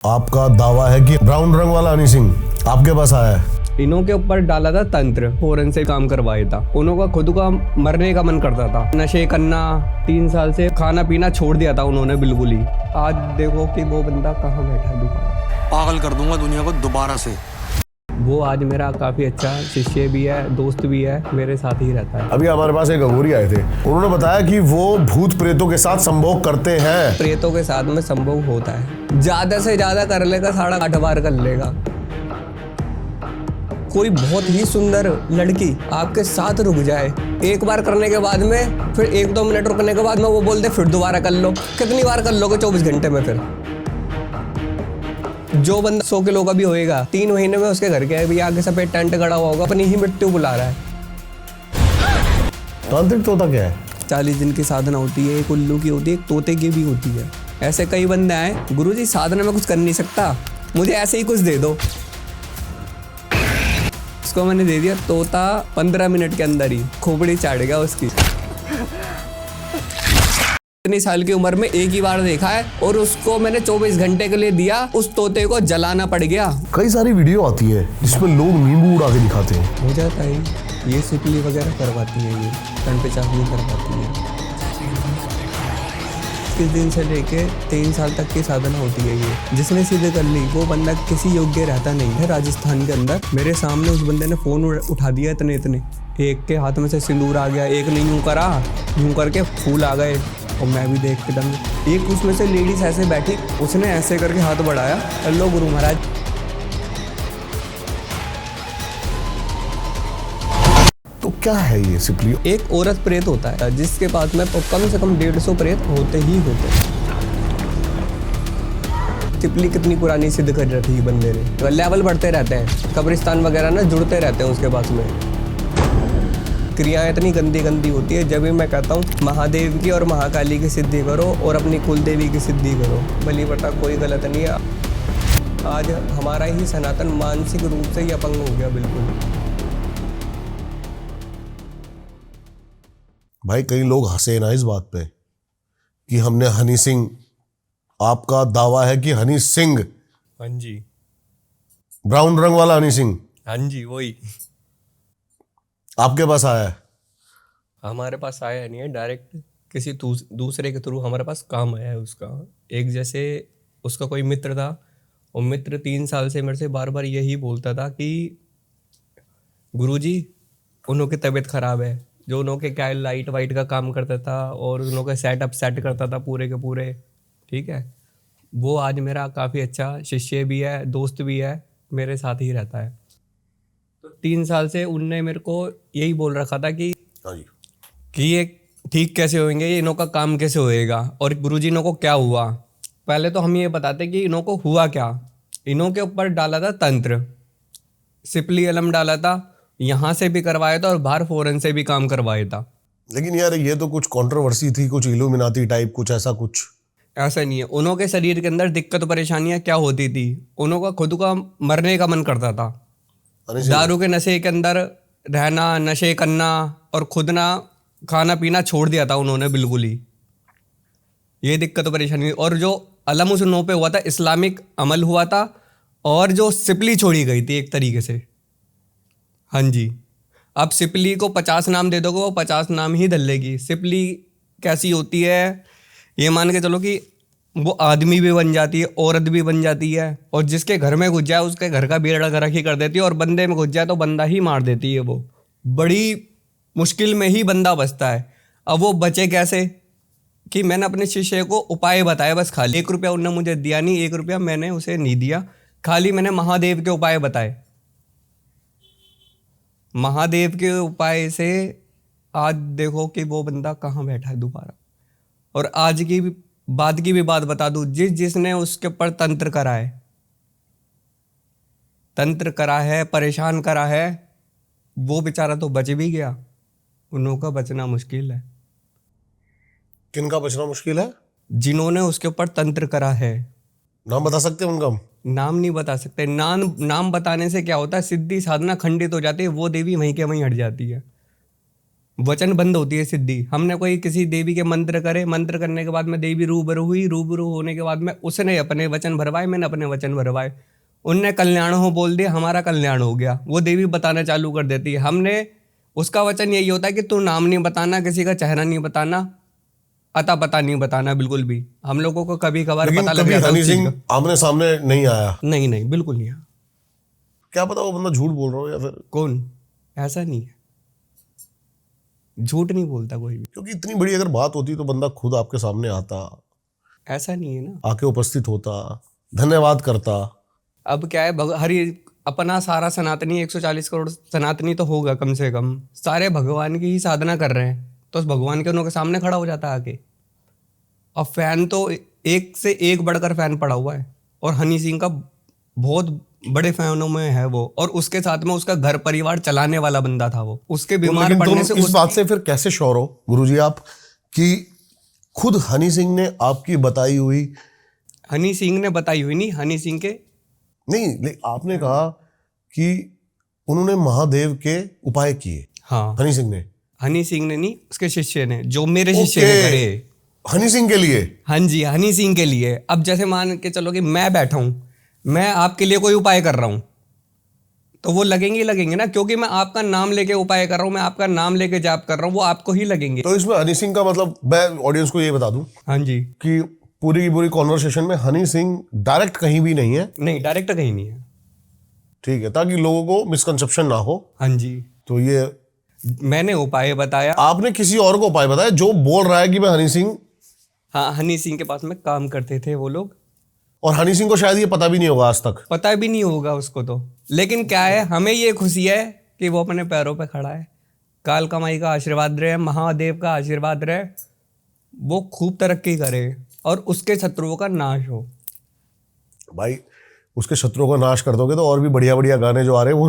आपका दावा है कि ब्राउन रंग वाला हनी सिंह आपके पास आया है। इन्हों के ऊपर डाला था तंत्र, फौरन से काम करवाया था। उन्हों का खुद का मरने का मन करता था, नशे करना। 3 साल से खाना पीना छोड़ दिया था उन्होंने बिल्कुल ही। आज देखो कि वो बंदा कहाँ बैठा है दोबारा। पागल कर दूंगा दुनिया को दोबारा से। वो आज मेरा काफी अच्छा शिष्य भी है, दोस्त भी है, मेरे साथ ही रहता है। अभी हमारे पास एक अघोरी आए थे, उन्होंने बताया कि वो भूत प्रेतों के साथ संभोग करते हैं। प्रेतों के साथ में संभोग होता है, ज्यादा से ज्यादा कर लेगा 8.5 बार कर लेगा। कोई बहुत ही सुंदर लड़की आपके साथ रुक जाए, एक बार करने के बाद में फिर 1-2 मिनट रुकने के बाद में वो बोलते फिर दोबारा कर लो। कितनी बार कर लोगे 24 घंटे में? फिर जो बंदा 100 किलो का भी होएगा, 3 महीने में उसके घर के भी आगे सफेद टेंट गड़ा हुआ होगा, अपनी ही मृत्यु बुला रहा है। तांत्रिक तोता क्या है? 40 दिन की साधना होती है, एक उल्लू की होती है, एक तोते की भी होती है। ऐसे कई बंदे आए, गुरुजी साधना में कुछ कर नहीं सकता, मुझे ऐसे ही कुछ दे दो। उसको मैंने दे दिया, तोता 15 मिनट के अंदर ही खोपड़ी चाट गया उसकी। इतनी साल की उम्र में एक ही बार देखा है और उसको मैंने 24 घंटे के लिए दिया, उस तोते को जलाना पड़ गया। कई सारी वीडियो आती है जिसमें लोग नींबू उड़ा के दिखाते हैं। हो जाता है, ये सिपली वगैरह करवाती है, ये तन पे चाकू करवाती है। किस दिन से लेके 3 साल तक की साधना होती है ये। जिसने सीधे कर ली वो बंदा किसी योग्य रहता नहीं है। राजस्थान के अंदर मेरे सामने उस बंदे ने फोन उठा दिया, इतने एक के हाथ में से सिंदूर आ गया, एक ने यूं करा, यूं करके फूल आ गए और मैं भी देख के दंग। एक उसमें से लेडीज ऐसे बैठी, उसने ऐसे करके हाथ बढ़ाया, हेलो गुरु महाराज। तो क्या है ये सिपली? एक औरत प्रेत होता है जिसके पास में कम से कम 150 प्रेत होते ही होते हैं। सिपली कितनी पुरानी सिद्ध कर रखी है बंदे ने। लेवल बढ़ते रहते हैं, कब्रिस्तान वगैरह ना जुड़ते रहते हैं उसके पास में। क्रियाएं इतनी गंदी गंदी होती है। जब भी मैं कहता हूँ महादेव की और महाकाली की सिद्धि करो और अपनी कुल देवी की सिद्धि करो, बलि प्रथा कोई गलत नहीं है। आज हमारा ही सनातन मानसिक रूप से ही अपंग हो गया बिल्कुल। भाई कई लोग हंसे ना इस बात पे कि हमने हनी सिंह, आपका दावा है कि हनी सिंह हाँ जी, ब्राउन रंग वाला हनी सिंह हाँ जी, वही आपके पास आया है। हमारे पास आया नहीं है, डायरेक्ट किसी दूसरे के थ्रू हमारे पास काम आया है उसका। एक जैसे उसका कोई मित्र था, और मित्र 3 साल से मेरे से बार बार यही बोलता था कि गुरुजी उन्हों की तबीयत खराब है। जो उन्हों के क्या लाइट वाइट का काम करता था और उन्हों का सेटअप सेट करता था पूरे के पूरे, ठीक है। वो आज मेरा काफ़ी अच्छा शिष्य भी है, दोस्त भी है, मेरे साथ ही रहता है। तो 3 साल से उनने मेरे को यही बोल रखा था कि हाँ जी। ये ठीक कैसे होंगे, ये इनों का काम कैसे होएगा और गुरुजी इनों को क्या हुआ। पहले तो हम ये बताते कि इनों को हुआ क्या। इनों के ऊपर डाला था तंत्र, सिपली अलम डाला था, यहाँ से भी करवाया था और बाहर फौरन से भी काम करवाया था। लेकिन यार ये तो कुछ कंट्रोवर्सी थी, कुछ इल्यूमिनाती टाइप कुछ ऐसा कुछ। ऐसा नहीं है। उन्हों के शरीर के अंदर दिक्कत परेशानियां क्या होती थी, उन्हों का खुद का मरने का मन करता था। हनी सिंह दारू के नशे के अंदर रहना, नशे करना और खुद ना खाना पीना छोड़ दिया था उन्होंने बिल्कुल ही। ये दिक्कत परेशानी। और जो अलम उस नो पे हुआ था, इस्लामिक अमल हुआ था, और जो सिपली छोड़ी गई थी एक तरीके से। हाँ जी, अब सिपली को 50 नाम दे दोगे वो 50 नाम ही धर लेगी। सिपली कैसी होती है, ये मान के चलो कि वो आदमी भी बन जाती है, औरत भी बन जाती है, और जिसके घर में घुस जाए उसके घर का बेड़ा गर्क ही कर देती है, और बंदे में घुस जाए तो बंदा ही मार देती है। वो बड़ी मुश्किल में ही बंदा बचता है। अब वो बचे कैसे कि मैंने अपने शिष्य को उपाय बताए, बस खाली 1 रुपया उन्होंने मुझे दिया नहीं, 1 रुपया मैंने उसे नहीं दिया, खाली मैंने महादेव के उपाय बताए। महादेव के उपाय से आज देखो कि वो बंदा कहाँ बैठा है दोबारा। और आज की बात की भी बात बता दूं, जिसने उसके ऊपर तंत्र करा है, परेशान करा है, वो बेचारा तो बच भी गया, उन्हों का बचना मुश्किल है। किनका बचना मुश्किल है? जिन्होंने उसके ऊपर तंत्र करा है। नाम बता सकते हैं उनका? नाम नहीं बता सकते। नाम बताने से क्या होता है, सिद्धि साधना खंडित हो जाती है, वो देवी वहीं के वहीं हट जाती है। वचन बंद होती है सिद्धि। हमने कोई किसी देवी के मंत्र करे, मंत्र करने के बाद में देवी रूबरू हुई, रूबरू होने के बाद में उसने अपने वचन भरवाए, मैंने अपने वचन भरवाए, उनने कल्याण हो बोल दिया, हमारा कल्याण हो गया। वो देवी बताना चालू कर देती है। हमने उसका वचन यही होता है कि तू नाम नहीं बताना, किसी का चेहरा नहीं बताना, अता पता नहीं बताना बिल्कुल भी। हम लोगों को कभी कभार लेकिन पता लग कभी जाता है हनी उस चीज सिंह का। आमने सामने नहीं आया? नहीं नहीं, बिल्कुल नहीं। क्या पता वो बंदा झूठ बोल रहा हो या फिर, कौन? ऐसा नहीं है, झूठ नहीं बोलता कोई भी। क्योंकि इतनी बड़ी अगर बात होती तो बंदा खुद आपके सामने आता, ऐसा नहीं है ना। आके उपस्थित होता, धन्यवाद करता। अब क्या है, अपना सारा सनातनी 140 करोड़ सनातनी तो होगा कम से कम, सारे भगवान की ही साधना कर रहे हैं, तो उस भगवान के उनके सामने खड़ा हो जाता आके। और फैन तो एक से एक बढ़कर फैन पड़ा हुआ है, और हनी सिंह का बहुत बड़े फैनों में है वो, और उसके साथ में उसका घर परिवार चलाने वाला बंदा था वो। उसके बीमार लेकिन पड़ने तुम से इस बात से फिर कैसे श्योर हो गुरुजी आप कि खुद हनी सिंह ने आपकी बताई हुई? हनी सिंह ने बताई हुई नहीं, हनी सिंह के नहीं, आपने कहा कि उन्होंने महादेव के उपाय किए, हाँ, हनी सिंह ने। हनी सिंह ने नहीं, उसके शिष्य ने, जो मेरे शिष्य ने करे। हनी सिंह के लिए? हाँ जी, हनी सिंह के लिए। अब जैसे मान के चलो कि मैं बैठा हूं, मैं आपके लिए कोई उपाय कर रहा हूं, तो वो लगेंगे ही लगेंगे ना, क्योंकि मैं आपका नाम लेके उपाय कर रहा हूं, मैं आपका नाम लेके जाप कर रहा हूं, वो आपको ही लगेंगे। तो इसमें हनी सिंह का मतलब, मैं ऑडियंस को ये बता दूं हाँ जी। कि पूरी की पूरी कॉन्वर्सेशन में हनी सिंह डायरेक्ट कहीं भी नहीं है। नहीं, डायरेक्ट कहीं नहीं है। ठीक है, ताकि लोगों को मिसकंसेप्शन ना हो। हाँ जी, तो ये मैंने उपाय बताया। आपने किसी और को उपाय बताया जो बोल रहा है कि मैं हनी सिंह, हाँ, हनी सिंह के पास में काम करते थे वो लोग, और हनी सिंह को शायद ये पता भी नहीं होगा आज तक। पता भी नहीं होगा उसको तो। लेकिन क्या है, हमें ये खुशी है कि वो अपने पैरों पे खड़ा है, काल कमाई का आशीर्वाद रहे, महादेव का आशीर्वाद रहे, वो खूब तरक्की करे और उसके शत्रुओं का नाश हो। भाई उसके शत्रुओं का नाश कर दोगे तो और भी बढ़िया बढ़िया गाने जो आ रहे हैं वो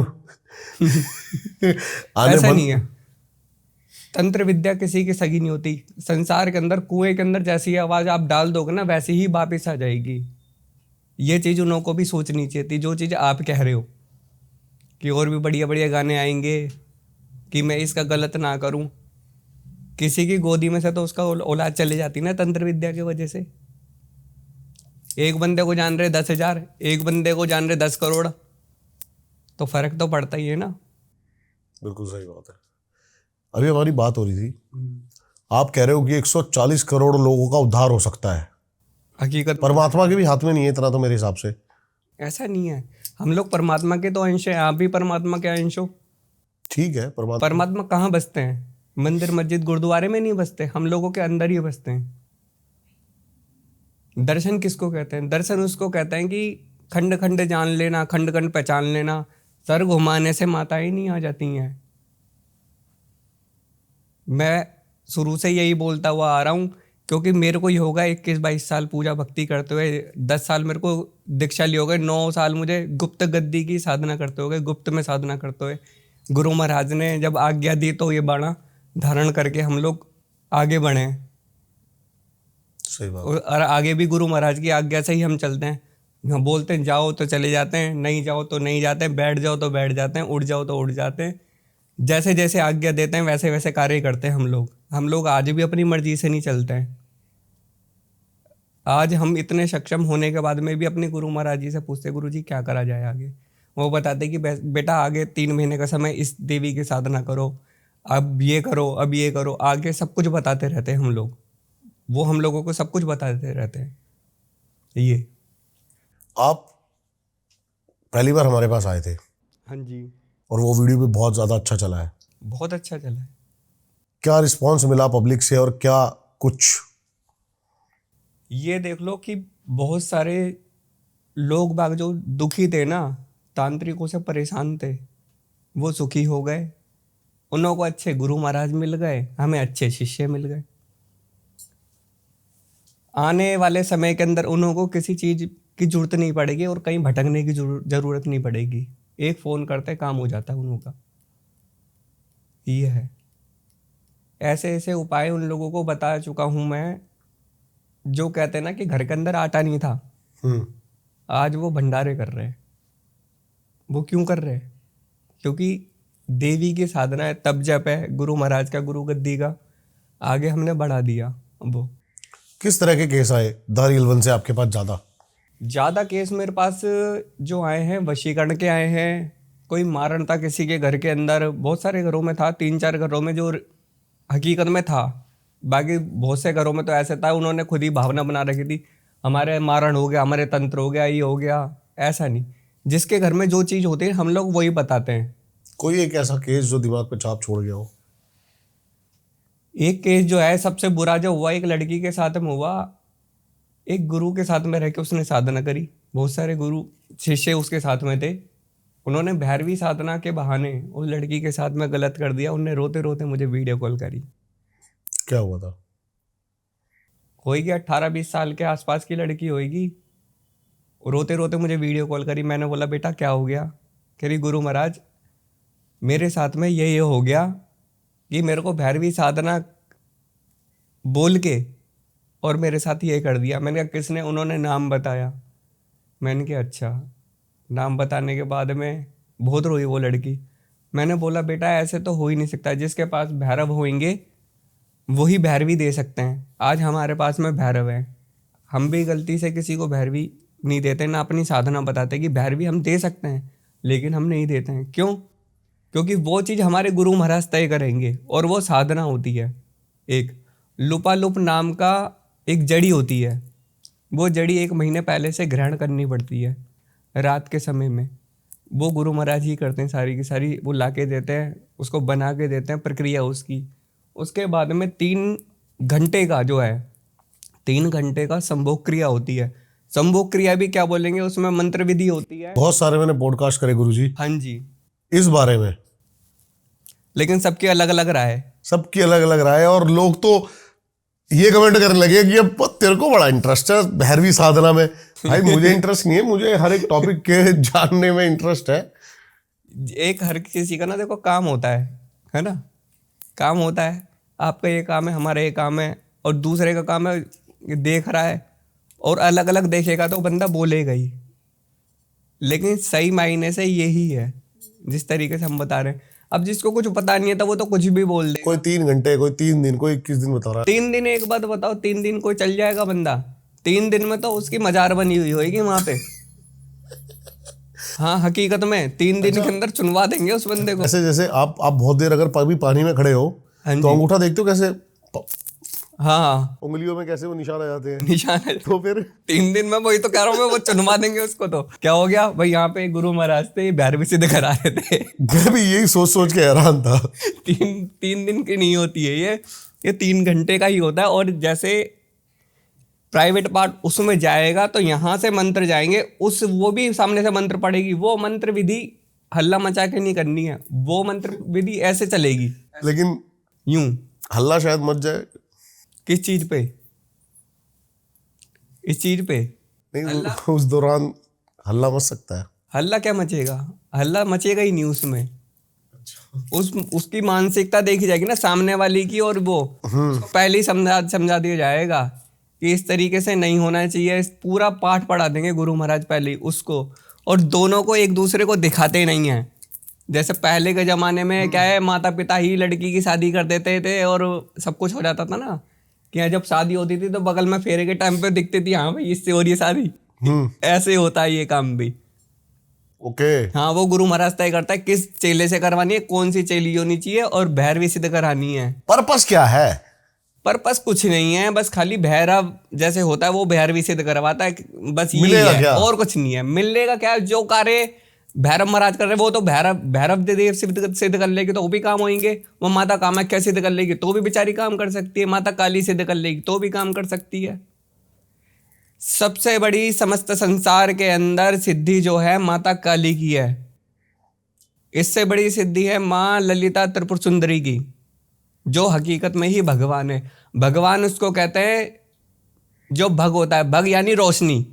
आने ऐसा बंद। नहीं है, तंत्र विद्या किसी की सगी नहीं होती। संसार के अंदर, कुएं के अंदर जैसी आवाज आप डाल दोगे ना, वैसी ही वापिस आ जाएगी। ये चीज उन लोगों को भी सोचनी चाहिए थी, जो चीज आप कह रहे हो कि और भी बढ़िया बढ़िया गाने आएंगे, कि मैं इसका गलत ना करूं। किसी की गोदी में से तो उसका औलाद चली जाती ना तंत्र विद्या की वजह से। एक बंदे को जान रहे 10,000, एक बंदे को जान रहे 10 करोड़, तो फर्क तो पड़ता ही है ना। बिल्कुल सही बात है। अभी हमारी बात हो रही थी, आप कह रहे हो कि 140 करोड़ लोगों का उद्धार हो सकता है। हकीकत परमात्मा के भी हाथ में नहीं है इतना, तो मेरे हिसाब से ऐसा नहीं है। हम लोग परमात्मा के तो अंश हैं, आप भी परमात्मा के अंश हो। ठीक है, परमात्मा परमात्मा कहाँ बसते हैं? मंदिर मस्जिद गुरुद्वारे में नहीं बसते, हम लोगों के अंदर ही बसते हैं। दर्शन किसको कहते हैं? दर्शन उसको कहते हैं कि खंड खंड जान लेना, खंड खंड पहचान लेना। सर घुमाने से माताएं नहीं आ जाती हैं। मैं शुरू से यही बोलता हुआ आ रहा हूँ, क्योंकि मेरे को ही होगा 21-22 साल पूजा भक्ति करते हुए, 10 साल मेरे को दीक्षा ली हो गए, 9 साल मुझे गुप्त गद्दी की साधना करते हो गए, गुप्त में साधना करते हुए। गुरु महाराज ने जब आज्ञा दी तो ये बाणा धारण करके हम लोग आगे बढ़े। सही बात। और आगे भी गुरु महाराज की आज्ञा से ही हम चलते हैं। हम बोलते हैं जाओ तो चले जाते हैं, नहीं जाओ तो नहीं जाते हैं, बैठ जाओ तो बैठ जाते हैं, उठ जाओ तो उठ जाते हैं। जैसे जैसे आज्ञा देते हैं वैसे वैसे कार्य करते हैं हम लोग। हम लोग आज भी अपनी मर्जी से नहीं चलते हैं। आज हम इतने सक्षम होने के बाद में भी अपने गुरु महाराज जी से पूछते, गुरु जी क्या करा जाए आगे? वो बताते कि बेटा आगे 3 महीने का समय इस देवी की साधना करो, अब ये करो, अब ये करो। आगे सब कुछ बताते रहते हैं हम लोग, वो हम लोगों को सब कुछ बताते रहते हैं। ये आप पहली बार हमारे पास आए थे हाँ जी, और वो वीडियो भी बहुत ज़्यादा अच्छा चला है। बहुत अच्छा चला है। क्या रिस्पॉन्स मिला पब्लिक से, और क्या कुछ? ये देख लो कि बहुत सारे लोग बाग जो दुखी थे ना, तांत्रिकों से परेशान थे, वो सुखी हो गए। उन लोगों को अच्छे गुरु महाराज मिल गए, हमें अच्छे शिष्य मिल गए। आने वाले समय के अंदर उन लोगों को किसी चीज की जरूरत नहीं पड़ेगी और कहीं भटकने की जरूरत नहीं पड़ेगी। एक फोन करते काम हो जाता है उन लोगों का। ये है, ऐसे ऐसे उपाय उन लोगों को बता चुका हूं मैं। जो कहते हैं ना कि घर के अंदर आटा नहीं था, आज वो भंडारे कर रहे हैं। वो क्यों कर रहे हैं? क्योंकि देवी की साधना है, तब जप है, गुरु महाराज का, गुरु गद्दी का, आगे हमने बढ़ा दिया। वो किस तरह के केस आए दार-ई-इल्वन से आपके पास ज़्यादा? ज़्यादा केस मेरे पास जो आए हैं वशीकरण के आए हैं, कोई मारण था किसी के घर के अंदर, बहुत सारे घरों में था, 3-4 घरों में जो हकीकत में था। बाकी बहुत से घरों में तो ऐसे था उन्होंने खुद ही भावना बना रखी थी, हमारे मारण हो गया, हमारे तंत्र हो गया, ये हो गया। ऐसा नहीं, जिसके घर में जो चीज़ होती है हम लोग वही बताते हैं। कोई एक ऐसा केस जो दिमाग पे छाप छोड़ गया हो? एक केस जो है सबसे बुरा जो हुआ, एक लड़की के साथ में हुआ, एक गुरु के साथ में रह के उसने साधना करी, बहुत सारे गुरु शिष्य उसके साथ में थे, उन्होंने भैरवी साधना के बहाने उस लड़की के साथ में गलत कर दिया। उन्हें रोते रोते मुझे वीडियो कॉल करी। क्या हुआ था? होगी 18-20 साल के आसपास की लड़की होगी, रोते रोते मुझे वीडियो कॉल करी। मैंने बोला बेटा क्या हो गया? कह रही गुरु महाराज मेरे साथ में ये हो गया कि मेरे को भैरवी साधना बोल के और मेरे साथ ये कर दिया। मैंने कहा किसने? उन्होंने नाम बताया। मैंने कहा अच्छा। नाम बताने के बाद में बहुत रोई वो लड़की। मैंने बोला बेटा ऐसे तो हो ही नहीं सकता, जिसके पास भैरव होंगे वही भैरवी दे सकते हैं। आज हमारे पास में भैरव है, हम भी गलती से किसी को भैरवी नहीं देते, ना अपनी साधना बताते कि भैरवी हम दे सकते हैं, लेकिन हम नहीं देते हैं। क्यों? क्योंकि वो चीज़ हमारे गुरु महाराज तय करेंगे और वो साधना होती है। एक लुपालुप नाम का एक जड़ी होती है, वो जड़ी 1 महीने पहले से ग्रहण करनी पड़ती है रात के समय में। वो गुरु महाराज ही करते हैं सारी की सारी, वो ला के देते हैं, उसको बना के देते हैं, प्रक्रिया उसकी। उसके बाद में 3 घंटे का जो है 3 घंटे का संभोग क्रिया होती है। संभोग क्रिया भी क्या बोलेंगे, उसमें मंत्र विधि होती है। बहुत सारे मैंने पॉडकास्ट करे गुरुजी हाँ जी, इस बारे में, लेकिन सबकी अलग अलग राय है। सबकी अलग अलग राय है। और लोग तो ये कमेंट करने लगे कि अब तेरे को बड़ा इंटरेस्ट है भैरवी साधना में। भाई मुझे इंटरेस्ट नहीं है, मुझे हर एक टॉपिक के जानने में इंटरेस्ट है। एक हर किसी का ना देखो काम होता है ना, काम होता है। आपका ये काम है, हमारा ये काम है, और दूसरे का काम है ये देख रहा है, और अलग अलग देखेगा तो बंदा बोलेगा ही। लेकिन सही मायने से यही है जिस तरीके से हम बता रहे हैं। अब जिसको कुछ पता नहीं है तो वो तो कुछ भी बोल दे। कोई 3 घंटे, कोई 3 दिन, कोई 21 दिन बता रहा है। 3 दिन, एक बात बताओ, 3 दिन कोई चल जाएगा बंदा? 3 दिन में तो उसकी मजार बनी हुई होगी वहां पे। हाँ हकीकत में 3 दिन के अंदर चुनवा देंगे उस बंदे को। ऐसे जैसे आप बहुत देर अगर कभी पानी में खड़े हो हाँ तो जी। अंगूठा देखते हो कैसे हाँ उंगलियों में कैसे वो निशान आ जाते हैं, निशान है। तो फिर 3 दिन में, वही तो कह रहा हूँ मैं, वो चुनवा देंगे उसको। तो क्या हो गया भाई, यहाँ पे गुरु महाराज थे, भैरवी सिद्ध करा रहे थे। मैं भी यही सोच सोच के हैरान था। 3 दिन की नहीं होती है ये 3 घंटे का ही होता है। और जैसे प्राइवेट पार्ट उसमें जाएगा तो यहाँ से मंत्र जाएंगे, वो भी सामने से मंत्र पड़ेगी। वो मंत्र विधि हल्ला मचा के नहीं करनी है, वो मंत्र विधि ऐसे चलेगी, लेकिन यूं। हल्ला शायद मच जाए। किस चीज पे? इस चीज पे नहीं, उस दौरान हल्ला मच सकता है। हल्ला क्या मचेगा? हल्ला मचेगा ही नहीं उसमें। उसकी मानसिकता देखी जाएगी ना सामने वाली की, और वो पहले ही समझा दिया जाएगा कि इस तरीके से नहीं होना चाहिए। पूरा पाठ पढ़ा देंगे गुरु महाराज पहले ही उसको, और दोनों को एक दूसरे को दिखाते नहीं हैं। जैसे पहले के ज़माने में क्या है, माता पिता ही लड़की की शादी कर देते थे और सब कुछ हो जाता था ना, कि यहाँ जब शादी होती थी तो बगल में फेरे के टाइम पे दिखती थी, हाँ भाई इससे हो रही है शादी। ऐसे होता है ये काम भी। ओके। हाँ, वो गुरु महाराज तय करता है किस चेले से करवानी है, कौन सी चेली होनी चाहिए, और भैरवी सिद्ध करानी है। पर्पस क्या है? पर्पस कुछ नहीं है, बस खाली भैरव जैसे होता है वो भैरवी सिद्ध करवाता है, बस ये मिलेगा है क्या? और कुछ नहीं है। मिलेगा क्या? जो कार्य भैरव महाराज कर रहे वो तो भैरव देव सिद्ध कर लेगी तो वो भी काम होंगे। वो माता कामाख्या सिद्ध कर लेगी तो भी बेचारी काम कर सकती है। माता काली सिद्ध कर लेगी तो भी काम कर सकती है। सबसे बड़ी समस्त संसार के अंदर सिद्धि जो है माता काली की है। इससे बड़ी सिद्धि है माँ ललिता त्रिपुर सुंदरी की, जो हकीकत में ही भगवान है। भगवान उसको कहते हैं जो भग होता है। भग यानी रोशनी,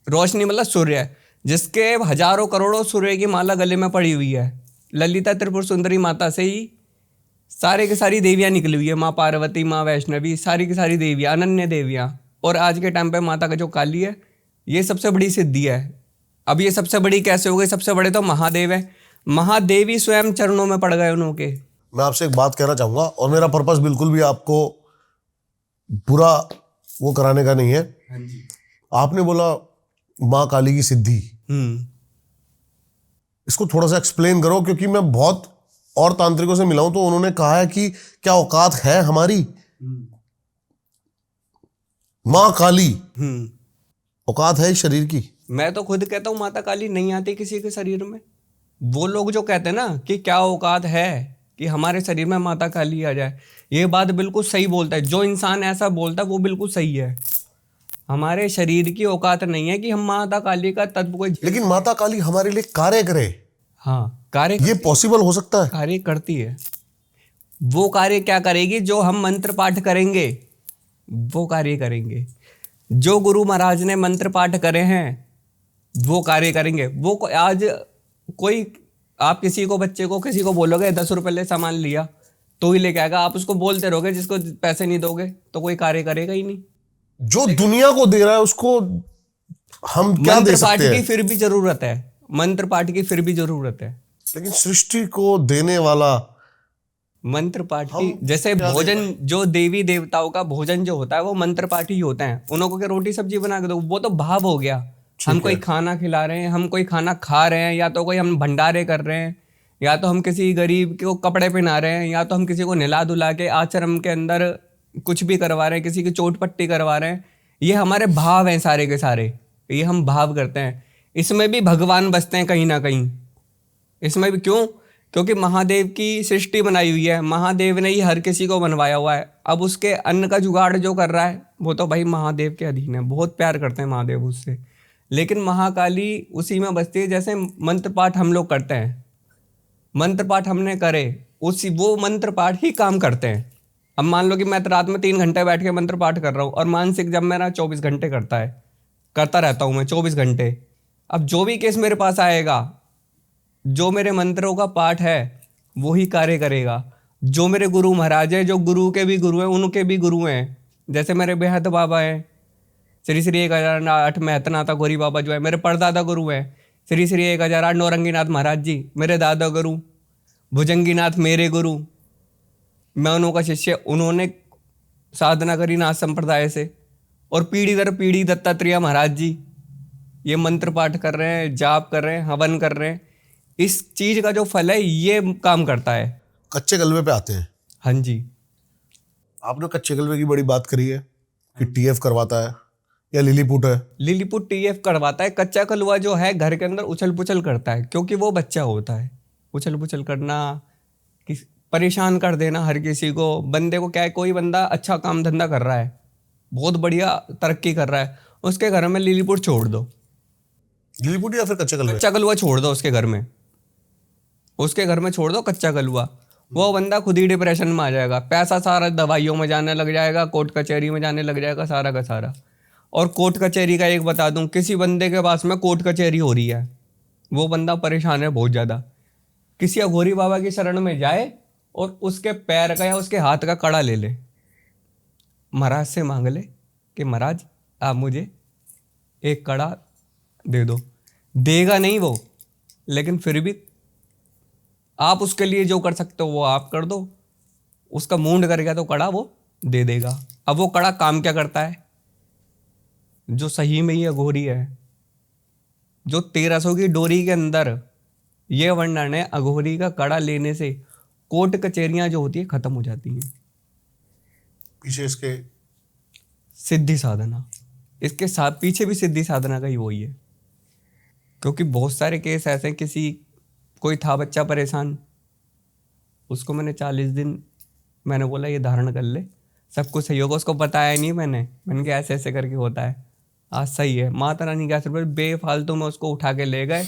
रोशनी मतलब सूर्य, जिसके हजारों करोड़ों सूर्य की माला गले में पड़ी हुई है। ललिता त्रिपुर सुंदरी माता से ही सारे की सारी देवियाँ निकली हुई है। माँ पार्वती, माँ वैष्णवी, सारी की सारी देवियाँ, अनन्य देवियाँ। और आज के टाइम पे माता का जो काली है, ये सबसे बड़ी सिद्धि है। अब ये सबसे बड़ी कैसे हो गई? सबसे बड़े तो महादेव है। महादेवी स्वयं चरणों में पड़ गए उनके। मैं आपसे एक बात कहना चाहूंगा, और मेरा पर्पस बिल्कुल भी आपको बुरा वो कराने का नहीं है। आपने बोला माँ काली की सिद्धि, इसको थोड़ा सा एक्सप्लेन करो, क्योंकि मैं बहुत और तांत्रिकों से मिला हूं तो उन्होंने कहा है कि क्या औकात है हमारी। माँ काली औकात है इस शरीर की? मैं तो खुद कहता हूँ माता काली नहीं आती किसी के शरीर में। वो लोग जो कहते हैं ना कि क्या औकात है कि हमारे शरीर में माता काली आ जाए, ये बात बिल्कुल सही बोलता है। जो इंसान ऐसा बोलता है वो बिल्कुल सही है। हमारे शरीर की औकात नहीं है कि हम माता काली का तत्व कोई। लेकिन माता काली हमारे लिए कार्य करे, हाँ, कार्य ये पॉसिबल हो सकता है? कार्य करती है। वो कार्य क्या करेगी? जो हम मंत्र पाठ करेंगे वो कार्य करेंगे। जो गुरु महाराज ने मंत्र पाठ करे हैं वो कार्य करेंगे। वो आज कोई आप किसी को बच्चे को किसी को बोलोगे 10 रुपए ले सामान लिया तो ही लेके आएगा। आप उसको बोलते रहोगे जिसको पैसे नहीं दोगे तो कोई कार्य करेगा ही नहीं। जो दुनिया को दे रहा है उसको हम क्या दे मंत्र पाठ सकते की हैं? फिर भी जरूरत है, मंत्र पाठ की फिर भी जरूरत है। लेकिन सृष्टि को देने वाला मंत्र पाठ की हम जैसे क्या दे भोजन, जो देवी देवताओं का भोजन जो होता है वो मंत्र पाठ ही होता है। उनको क्या रोटी सब्जी बना के दो, वो तो भाव हो गया। हम कोई खाना खिला रहे हैं, हम कोई खाना खा रहे हैं, या तो कोई हम भंडारे कर रहे हैं, या तो हम किसी गरीब को कपड़े पहना रहे हैं, या तो हम किसी को नहला धुला के आश्रम के अंदर कुछ भी करवा रहे हैं, किसी की चोट पट्टी करवा रहे हैं। ये हमारे भाव हैं सारे के सारे, ये हम भाव करते हैं। इसमें भी भगवान बसते हैं कहीं ना कहीं। इसमें भी क्यों? क्योंकि महादेव की सृष्टि बनाई हुई है, महादेव ने ही हर किसी को बनवाया हुआ है। अब उसके अन्न का जुगाड़ जो कर रहा है वो तो भाई महादेव के अधीन है। बहुत प्यार करते हैं महादेव उससे, लेकिन महाकाली उसी में बसती है। जैसे मंत्र पाठ हम लोग करते हैं, मंत्र पाठ हमने करे, उसी वो मंत्र पाठ ही काम करते हैं। अब मान लो कि मैं तो रात में 3 घंटे बैठ के मंत्र पाठ कर रहा हूँ, और मानसिक जब मेरा 24 घंटे करता रहता हूँ मैं 24 घंटे। अब जो भी केस मेरे पास आएगा, जो मेरे मंत्रों का पाठ है वो ही कार्य करेगा। जो मेरे गुरु महाराज है, जो गुरु के भी गुरु हैं, उनके भी गुरु हैं। जैसे मेरे बेहद बाबा हैं, श्री श्री 1008 महतनाथ गौरी बाबा जो है मेरे परदादा गुरु हैं। श्री श्री 1008 नौरंगीनाथ महाराज जी मेरे दादा गुरु। भुजंगीनाथ मेरे गुरु, मैं उनका शिष्य। उन्होंने साधना करी नाथ संप्रदाय से, और पीढ़ी दर पीढ़ी दत्तात्रेय महाराज जी ये मंत्र पाठ कर रहे हैं, जाप कर रहे हैं, हवन कर रहे हैं। इस चीज का जो फल है ये काम करता है। कच्चे गलबे पे आते हैं। हाँ जी, आपने कच्चे गलबे की बड़ी बात करी है कि टीएफ करवाता है या लिलीपुट है। लिलीपुट टीएफ करवाता है। कच्चा कलवा जो है घर के अंदर उछल पुछल करता है, क्योंकि वो बच्चा होता है। उछल पुछल करना, परेशान कर देना हर किसी को। बंदे को क्या है, कोई बंदा अच्छा काम धंधा कर रहा है, बहुत बढ़िया तरक्की कर रहा है, उसके घर में लिलीपुट छोड़ दो। लिलीपुट या फिर कच्चे गलबे? कच्चा कलवा छोड़ दो उसके घर में, उसके घर में छोड़ दो कच्चा कलवा। वो बंदा खुद ही डिप्रेशन में आ जाएगा। पैसा सारा दवाइयों में जाने लग जाएगा, कोर्ट कचहरी में जाने लग जाएगा सारा का सारा। और कोर्ट कचहरी का एक बता दूं, किसी बंदे के पास में कोर्ट कचहरी हो रही है, वो बंदा परेशान है बहुत ज़्यादा। किसी अघोरी बाबा की शरण में जाए और उसके पैर का या उसके हाथ का कड़ा ले ले, महाराज से मांग ले कि महाराज आप मुझे एक कड़ा दे दो। देगा नहीं वो, लेकिन फिर भी आप उसके लिए जो कर सकते हो वो आप कर दो। उसका मूंड कर गया तो कड़ा वो दे देगा। अब वो कड़ा काम क्या करता है? जो सही में ही अघोरी है, जो 1300 की डोरी के अंदर ये वर्णन है, अघोरी का कड़ा लेने से कोर्ट कचहरियां जो होती है खत्म हो जाती हैं। पीछे इसके सिद्धि साधना, इसके साथ पीछे भी सिद्धि साधना का ही वही है। क्योंकि बहुत सारे केस ऐसे हैं, कोई था बच्चा परेशान, उसको मैंने 40 दिन मैंने बोला ये धारण कर ले, सब कुछ सही होगा। उसको बताया नहीं मैंने कहा ऐसे ऐसे करके होता है, आज सही है। माता रानी क्या सिर्फ बेफालतू में उसको उठा के ले गए,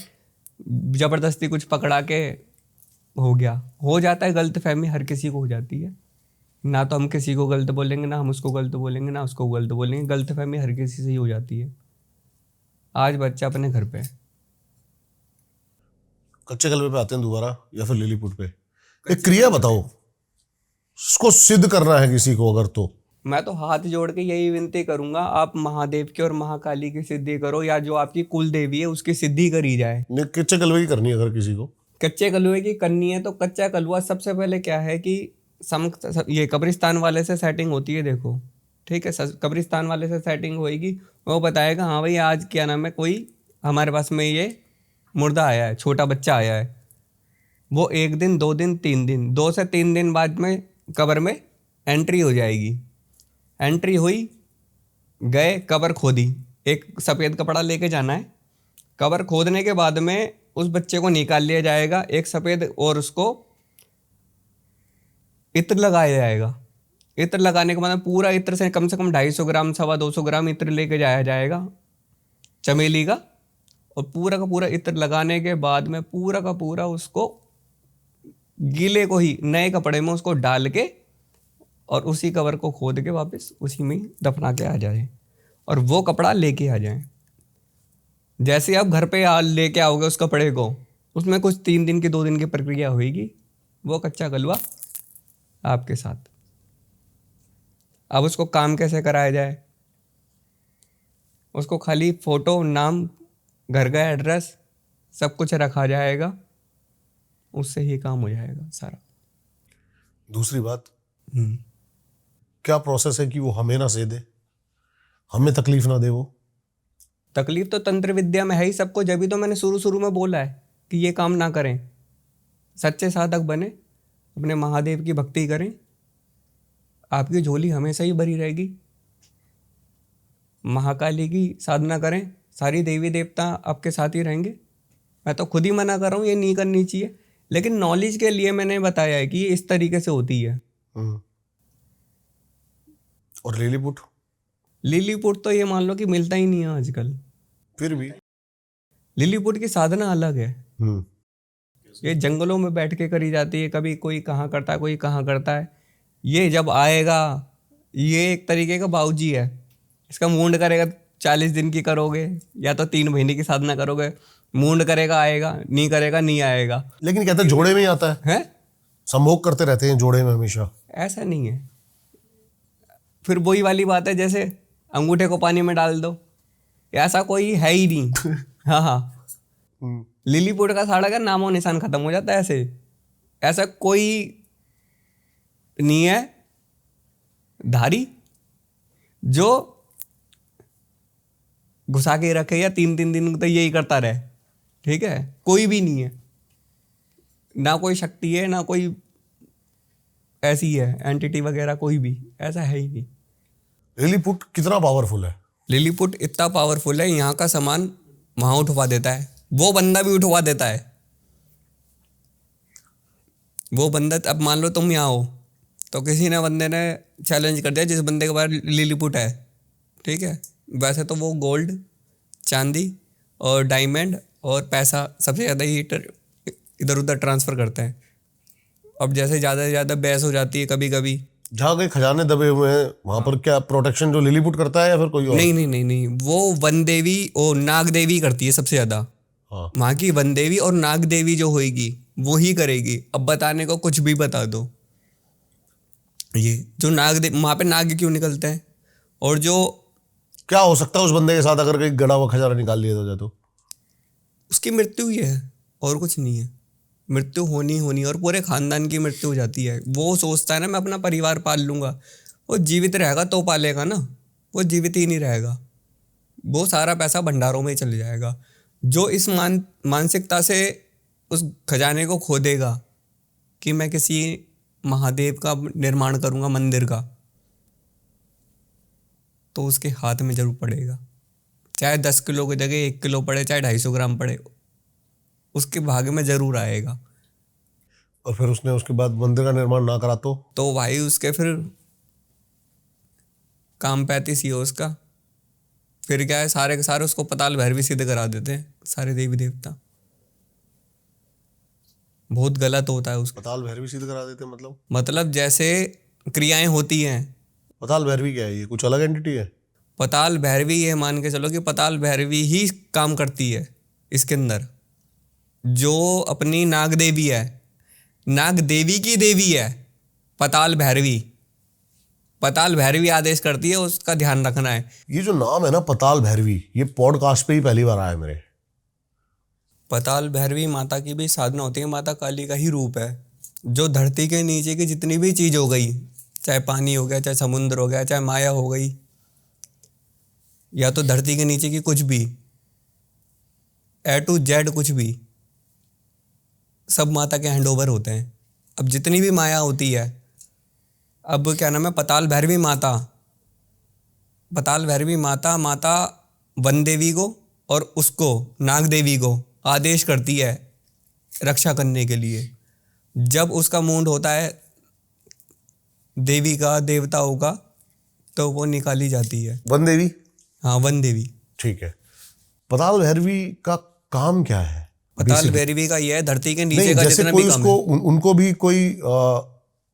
ज़बरदस्ती कुछ पकड़ा के हो गया। हो जाता है, गलत फहमी हर किसी को हो जाती है। ना तो हम किसी को गलत बोलेंगे, ना हम उसको गलत बोलेंगे, ना उसको गलत बोलेंगे। गलत फहमी हर किसी से ही हो जाती है। आज बच्चा अपने घर पे है। कच्चे गलबे पे आते हैं दोबारा या फिर लिलीपुट पे। एक क्रिया बताओ, इसको सिद्ध करना है किसी को अगर, तो मैं तो हाथ जोड़ के यही विनती करूंगा, आप महादेव की और महाकाली की सिद्धि करो, या जो आपकी कुल देवी है उसकी सिद्धि करी जाए। कच्चे गलबे की करनी है अगर किसी को। कच्चे कलुए की करनी है तो कच्चा कलुआ सबसे पहले क्या है कि ये कब्रिस्तान वाले से सेटिंग होती है, देखो ठीक है, कब्रिस्तान वाले से सेटिंग होएगी, वो बताएगा हाँ भाई आज क्या नाम है, कोई हमारे पास में ये मुर्दा आया है, छोटा बच्चा आया है। वो 1 दिन 2 दिन 3 दिन 2 से 3 दिन बाद में कब्र में एंट्री हो जाएगी। एंट्री हुई, गए कब्र खोदी, एक सफ़ेद कपड़ा लेके जाना है, कब्र खोदने के बाद में उस बच्चे को निकाल लिया जाएगा, एक सफ़ेद, और उसको इत्र लगाया जाएगा। इत्र लगाने के बाद पूरा इत्र से कम 250 ग्राम 250 ग्राम इत्र लेके जाया जाएगा चमेली का, और पूरा का पूरा इत्र लगाने के बाद में पूरा का पूरा उसको गीले को ही नए कपड़े में उसको डाल के और उसी कब्र को खोद के वापस उसी में दफना के आ जाए, और वो कपड़ा लेके आ जाए। जैसे आप घर पे लेके आओगे उस कपड़े को, उसमें कुछ 3 दिन की 2 दिन की प्रक्रिया होगी, वो कच्चा कलवा आपके साथ। अब उसको काम कैसे कराया जाए, उसको खाली फ़ोटो, नाम, घर का एड्रेस सब कुछ रखा जाएगा, उससे ही काम हो जाएगा सारा। दूसरी बात, क्या प्रोसेस है कि वो हमें ना सह दे, हमें तकलीफ ना दे? वो तकलीफ तो तंत्र विद्या में है ही सबको, जब भी तो मैंने शुरू में बोला है कि ये काम ना करें, सच्चे साधक बने, अपने महादेव की भक्ति करें, आपकी झोली हमेशा ही भरी रहेगी। महाकाली की साधना करें, सारी देवी देवता आपके साथ ही रहेंगे। मैं तो खुद ही मना कर रहा हूँ ये नहीं करनी चाहिए, लेकिन नॉलेज के लिए मैंने बताया है कि ये इस तरीके से होती है। और लिलीपुट? लिलीपुट तो ये मान लो कि मिलता ही नहीं है आजकल। फिर भी लिलीपुट की साधना अलग है। ये जंगलों में बैठ के करी जाती है, कभी कोई कहाँ करता है, कोई कहाँ करता है। ये जब आएगा, ये एक तरीके का बाऊजी है, इसका मूंड करेगा 40 दिन की करोगे या तो 3 महीने की साधना करोगे, मूंड करेगा आएगा, नहीं करेगा नहीं आएगा। लेकिन कहते हैं जोड़े में ही आता है, संभोग करते रहते हैं जोड़े में हमेशा। ऐसा नहीं है, फिर वही वाली बात है जैसे अंगूठे को पानी में डाल दो, ऐसा कोई है ही नहीं। हाँ, लिलीपुट का साड़ा का नामो निशान खत्म हो जाता है ऐसे। ऐसा कोई नहीं है धारी जो घुसा के रखे या 3 दिन तो यही करता रहे, ठीक है, कोई भी नहीं है, ना कोई शक्ति है, ना कोई ऐसी है एंटिटी वगैरह, कोई भी ऐसा है ही नहीं। लिलीपुट कितना पावरफुल है? लिलीपुट इतना पावरफुल है, यहाँ का सामान वहाँ उठवा देता है, वो बंदा भी उठवा देता है। वो बंदा, अब मान लो तुम यहाँ हो तो किसी ने बंदे ने चैलेंज कर दिया जिस बंदे के पास लिलीपुट है, ठीक है, वैसे तो वो गोल्ड, चांदी और डायमंड और पैसा सबसे ज़्यादा ही इधर उधर ट्रांसफ़र करते हैं। अब जैसे ज़्यादा से ज़्यादा बहस हो जाती है कभी कभी, जहाँ कहीं खजाने दबे हुए हैं वहाँ पर क्या प्रोटेक्शन जो लिलीपुट करता है या फिर कोई और? नहीं, वो वन देवी और नाग देवी करती है सबसे ज़्यादा। हाँ, वहाँ की वन देवी और नाग देवी जो होएगी वो ही करेगी। अब बताने को कुछ भी बता दो, ये जो नाग देवी, वहाँ पे नाग क्यों निकलते हैं, और जो क्या हो सकता है उस बंदे के साथ अगर कहीं गड़ा हुआ खजाना निकाल लिया जाए तो? उसकी मृत्यु ही है और कुछ नहीं है। मृत्यु होनी और पूरे खानदान की मृत्यु हो जाती है। वो सोचता है ना मैं अपना परिवार पाल लूँगा, वो जीवित रहेगा तो पालेगा ना, वो जीवित ही नहीं रहेगा, वो सारा पैसा भंडारों में ही चले जाएगा। जो इस मानसिकता से उस खजाने को खोदेगा कि मैं किसी महादेव का निर्माण करूँगा, मंदिर का, तो उसके हाथ में जरूर पड़ेगा, चाहे 10 किलो की जगह 1 किलो पड़े, चाहे 250 ग्राम पड़े, उसके भाग्य में जरूर आएगा। और फिर उसने उसके बाद मंदिर का निर्माण ना करा तो भाई उसके फिर काम 35 ही हो उसका। फिर क्या है, सारे के सारे उसको पताल भैरवी सिद्ध करा देते हैं सारे देवी देवता। बहुत गलत होता है उसका। पताल भैरवी सिद्ध करा देते मतलब जैसे क्रियाएं होती हैं। पताल भैरवी क्या है? ये कुछ अलग एंटिटी है? पताल भैरवी ये मान के चलो कि पताल भैरवी ही काम करती है इसके अंदर। जो अपनी नाग देवी है, नाग देवी की देवी है पताल भैरवी। पताल भैरवी आदेश करती है, उसका ध्यान रखना है। ये जो नाम है ना पताल भैरवी, ये पॉडकास्ट पे ही पहली बार आया मेरे। पताल भैरवी माता की भी साधना होती है। माता काली का ही रूप है जो धरती के नीचे की जितनी भी चीज़ हो गई, चाहे पानी हो गया, चाहे समुद्र हो गया, चाहे माया हो गई, या तो धरती के नीचे की कुछ भी, ए टू जेड कुछ भी, सब माता के हैंड ओवर होते हैं। अब जितनी भी माया होती है, अब क्या नाम है, पताल भैरवी माता, पताल भैरवी माता, माता वन देवी को और उसको नाग देवी को आदेश करती है रक्षा करने के लिए। जब उसका मूड होता है देवी का, देवताओं का, तो वो निकाली जाती है। वन देवी, हाँ, वन देवी। ठीक है। पताल भैरवी का काम क्या है? पताल भैरवी का ये है, धरती के नीचे नहीं, का जैसे जितना कोई भी काम उसको है। उनको भी कोई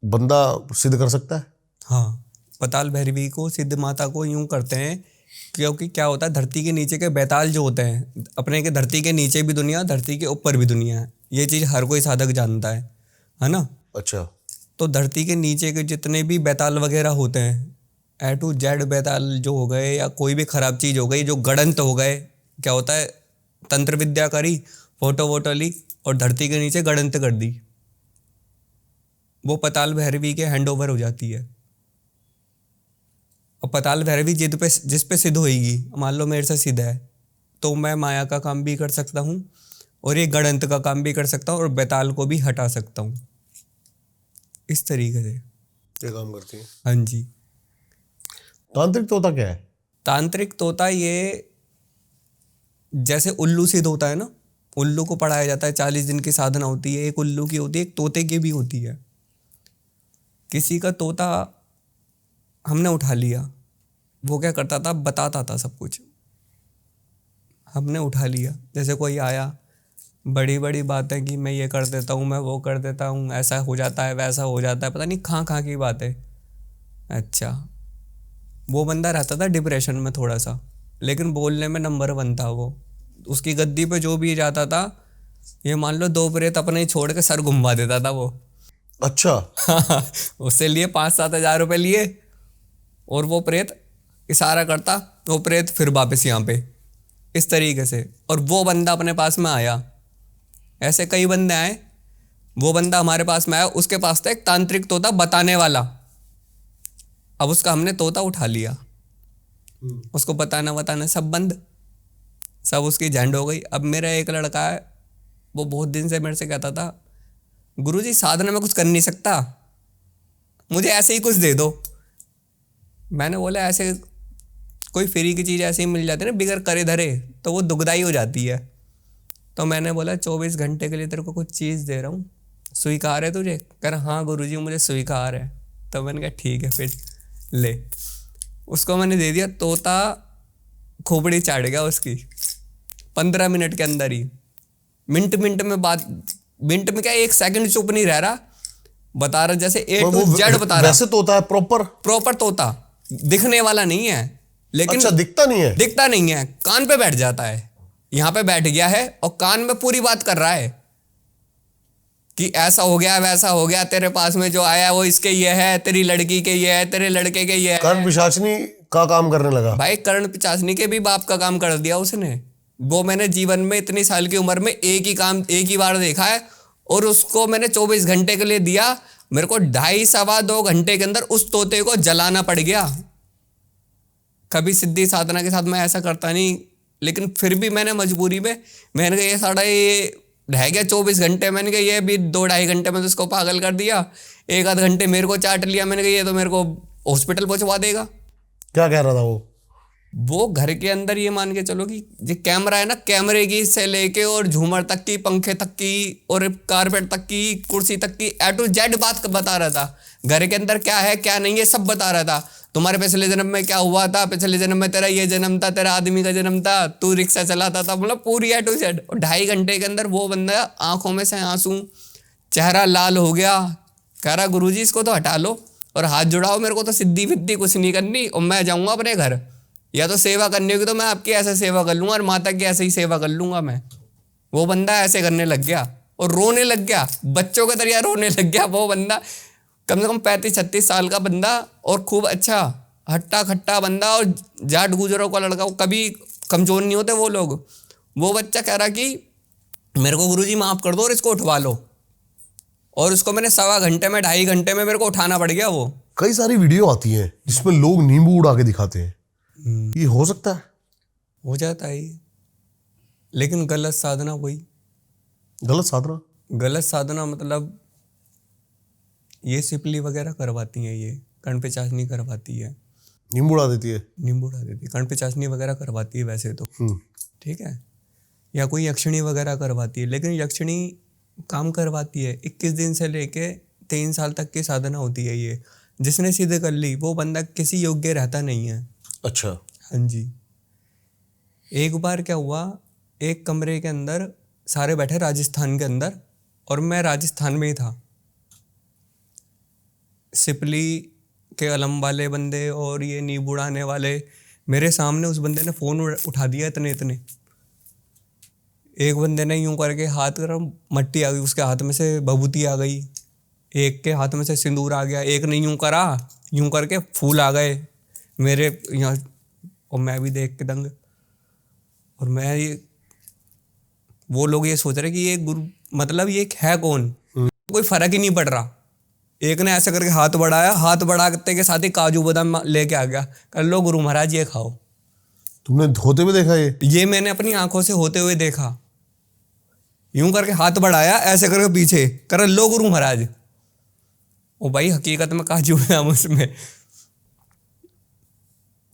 बंदा सिद्ध कर सकता है? हाँ, पताल भैरवी को, सिद्ध माता को यूं करते हैं क्योंकि क्या होता है, धरती के नीचे के बेताल जो होते हैं, अपने के धरती के नीचे भी दुनिया, धरती के ऊपर भी दुनिया है। ये चीज़ हर कोई साधक जानता है ना। अच्छा। तो धरती के नीचे के जितने भी बेताल वगैरह होते हैं, ए टू जेड बेताल जो हो गए, या कोई भी खराब चीज़ हो गई, जो गड़ंत हो गए, क्या होता है, तंत्र विद्या करी, फोटो वोटो ली और धरती के नीचे गड़ंत कर दी, वो पताल भैरवी के हैंड ओवर हो जाती है। और पताल भैरवी जिस पे सिद्ध होएगी, मान लो मेरे से सिद्ध है, तो मैं माया का काम भी कर सकता हूँ और ये गड़ंत का काम भी कर सकता हूँ और बेताल को भी हटा सकता हूँ। इस तरीके से ये काम करती है। हाँ जी। तांत्रिक तोता क्या है? तांत्रिक तोता ये जैसे उल्लू सिद्ध होता है ना, उल्लू को पढ़ाया जाता है, 40 दिन की साधना होती है, एक उल्लू की होती है, एक तोते की भी होती है। किसी का तोता हमने उठा लिया, वो क्या करता था, बताता था सब कुछ, हमने उठा लिया। जैसे कोई आया, बड़ी बड़ी बातें कि मैं ये कर देता हूँ, मैं वो कर देता हूँ, ऐसा हो जाता है, वैसा हो जाता है, पता नहीं कहाँ की बातें। अच्छा, वो बंदा रहता था डिप्रेशन में थोड़ा सा, लेकिन बोलने में नंबर 1 था वो। उसकी गद्दी पे जो भी जाता था, ये मान लो 2 प्रेत अपने ही छोड़ के सर घुमा देता था वो। अच्छा। उससे लिए 5-7 हज़ार रुपये लिए, और वो प्रेत इशारा करता, वो प्रेत फिर वापस यहाँ पे, इस तरीके से। और वो बंदा अपने पास में आया, ऐसे कई बंदे आए, वो बंदा हमारे पास में आया, उसके पास था एक तांत्रिक तोता बताने वाला। अब उसका हमने तोता उठा लिया, उसको बताना सब बंद, सब उसकी झंड हो गई। अब मेरा एक लड़का है, वो बहुत दिन से मेरे से कहता था, गुरुजी साधना में कुछ कर नहीं सकता, मुझे ऐसे ही कुछ दे दो। मैंने बोला ऐसे कोई फ्री की चीज़ ऐसे ही मिल जाती है ना, बिगर करे धरे, तो वो दुखदाई हो जाती है। तो मैंने बोला 24 घंटे के लिए तेरे को कुछ चीज़ दे रहा हूँ, स्वीकार है तुझे? कह रहा हाँ गुरुजी मुझे स्वीकार है। तो मैंने कहा ठीक है फिर ले। उसको मैंने दे दिया, तोता खोपड़ी चाट गया उसकी 15 मिनट के अंदर ही। मिनट में बात, मिनट में क्या, 1 सेकंड चुप नहीं रह रहा, बता रहा जैसे ए टू जेड बता रहा। वैसे तोता है प्रॉपर तोता, दिखने वाला नहीं है, लेकिन अच्छा, दिखता नहीं है, कान पे बैठ जाता है, यहाँ पे बैठ गया है और कान में पूरी बात कर रहा है कि ऐसा हो गया, वैसा हो गया, तेरे पास में जो आया वो इसके ये है, तेरी लड़की के ये है, तेरे लड़के के ये है। कर्ण पिशाचनी का काम करने लगा भाई, कर्ण पिशाचनी के भी बाप का काम कर दिया उसने। वो मैंने जीवन में इतनी साल की उम्र में एक ही बार देखा है, और उसको मैंने 24 घंटे के लिए दिया। मेरे को 2.5-2 घंटे के अंदर उस तोते को जलाना पड़ गया। कभी सिद्धि साधना के साथ मैं ऐसा करता नहीं, लेकिन फिर भी मैंने मजबूरी में, मैंने कहा ये साढ़ा ये रह गया 24 घंटे, मैंने कहा ये भी 2-2.5 घंटे में तो इसको पागल कर दिया, 1-आध घंटे मेरे को चाट लिया। मैंने कहा ये तो मेरे को हॉस्पिटल पहुंचवा देगा। क्या कह रहा था वो घर के अंदर ये मान के चलो कि जो कैमरा है ना, कैमरे की से लेके और झूमर तक की, पंखे तक की और कारपेट तक की, कुर्सी तक की, ए टू जेड बात बता रहा था। घर के अंदर क्या है क्या नहीं है सब बता रहा था। तुम्हारे पिछले जन्म में क्या हुआ था, पिछले जन्म में तेरा ये जन्म था, तेरा आदमी का जन्म था, तू रिक्शा चलाता था, मतलब पूरी ए टू जेड। और 2.5 घंटे के अंदर वो बंदा आंखों में से आंसू, चेहरा लाल हो गया, कह रहा गुरुजी इसको तो हटा लो और हाथ जुड़ाओ, मेरे को तो सिद्धि विद्धि कुछ नहीं करनी, और मैं जाऊंगा अपने घर, या तो सेवा करनी होगी तो मैं आपकी ऐसे सेवा कर लूंगा और माता की ऐसे ही सेवा कर लूंगा मैं। वो बंदा ऐसे करने लग गया और रोने लग गया, बच्चों के तरह रोने लग गया। वो बंदा कम से कम 35-36 साल का बंदा, और खूब अच्छा हट्टा खट्टा बंदा, और जाट गुजरों का लड़का, कभी कमजोर नहीं होते वो लोग। वो बच्चा कह रहा कि मेरे को गुरुजी माफ कर दो और इसको उठवा लो। और उसको मैंने 1.25 घंटे में 2.5 घंटे में मेरे को उठाना पड़ गया वो। कई सारी वीडियो आती हैं जिसमें लोग नींबू उड़ा के दिखाते हैं, ये हो सकता है? हो जाता है ये, लेकिन गलत साधना वही। गलत साधना? गलत साधना मतलब ये सिपली वगैरह करवाती हैं, ये कण पे चाशनी करवाती है, नींबू उड़ा देती है। नींबू उड़ा देती है, कण पे चाशनी वगैरह करवाती है वैसे तो, ठीक है, या कोई यक्षिणी वगैरह करवाती है। लेकिन यक्षिणी काम करवाती है 21 दिन से लेके 3 साल तक की साधना होती है ये। जिसने सिद्ध कर ली वो बंदा किसी योग्य रहता नहीं है। अच्छा। हाँ जी। एक बार क्या हुआ, एक कमरे के अंदर सारे बैठे राजस्थान के अंदर, और मैं राजस्थान में ही था। सिपली के अलम वाले बंदे और ये नींबू उड़ाने वाले मेरे सामने, उस बंदे ने फ़ोन उठा दिया इतने इतने। एक बंदे ने यूं करके हाथ कर, मट्टी आ गई उसके हाथ में से, भभूति आ गई, एक के हाथ में से सिंदूर आ गया, एक ने यूं करा, यूं करके फूल आ गए मेरे यहाँ, और मैं भी देख के दंग। और मैं ये, वो लोग ये सोच रहे कि ये गुरु, मतलब ये है कौन, कोई फर्क ही नहीं पड़ रहा। एक ने ऐसे करके हाथ बढ़ाया, हाथ बढ़ाते के साथ ही काजू बादाम लेके आ गया, कर लो गुरु महाराज ये खाओ। तुमने होते हुए देखा ये? मैंने अपनी आंखों से होते हुए देखा। यूं करके हाथ बढ़ाया, ऐसे करके पीछे कर लो गुरु महाराज। ओ भाई हकीकत में काजू बादाम उसमें।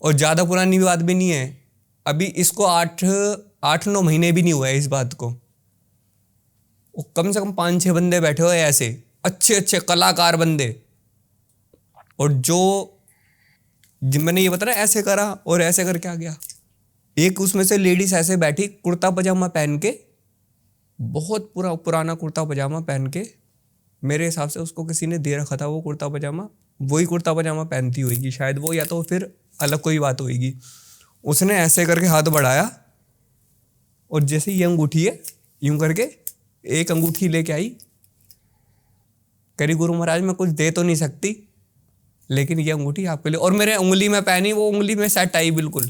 और ज्यादा पुरानी बात भी नहीं है, अभी इसको 8-9 महीने भी नहीं हुआ है इस बात को। कम से कम 5-6 बंदे बैठे हुए ऐसे अच्छे अच्छे कलाकार बंदे, और जो मैंने ये बताया ऐसे करा और ऐसे करके आ गया। एक उसमें से लेडीज ऐसे बैठी कुर्ता पजामा पहन के, बहुत पुराना कुर्ता पजामा पहन के, मेरे हिसाब से उसको किसी ने दे रखा था वो कुर्ता पजामा, वही कुर्ता पजामा पहनती होगी शायद वो, या तो फिर अलग कोई बात होगी। उसने ऐसे करके हाथ बढ़ाया और जैसे ये अंगूठी है यूं करके एक अंगूठी लेके आई, करी गुरु महाराज मैं कुछ दे तो नहीं सकती लेकिन ये अंगूठी आपके लिए, और मेरे उंगली में पहनी, वो उंगली में सेट आई बिल्कुल।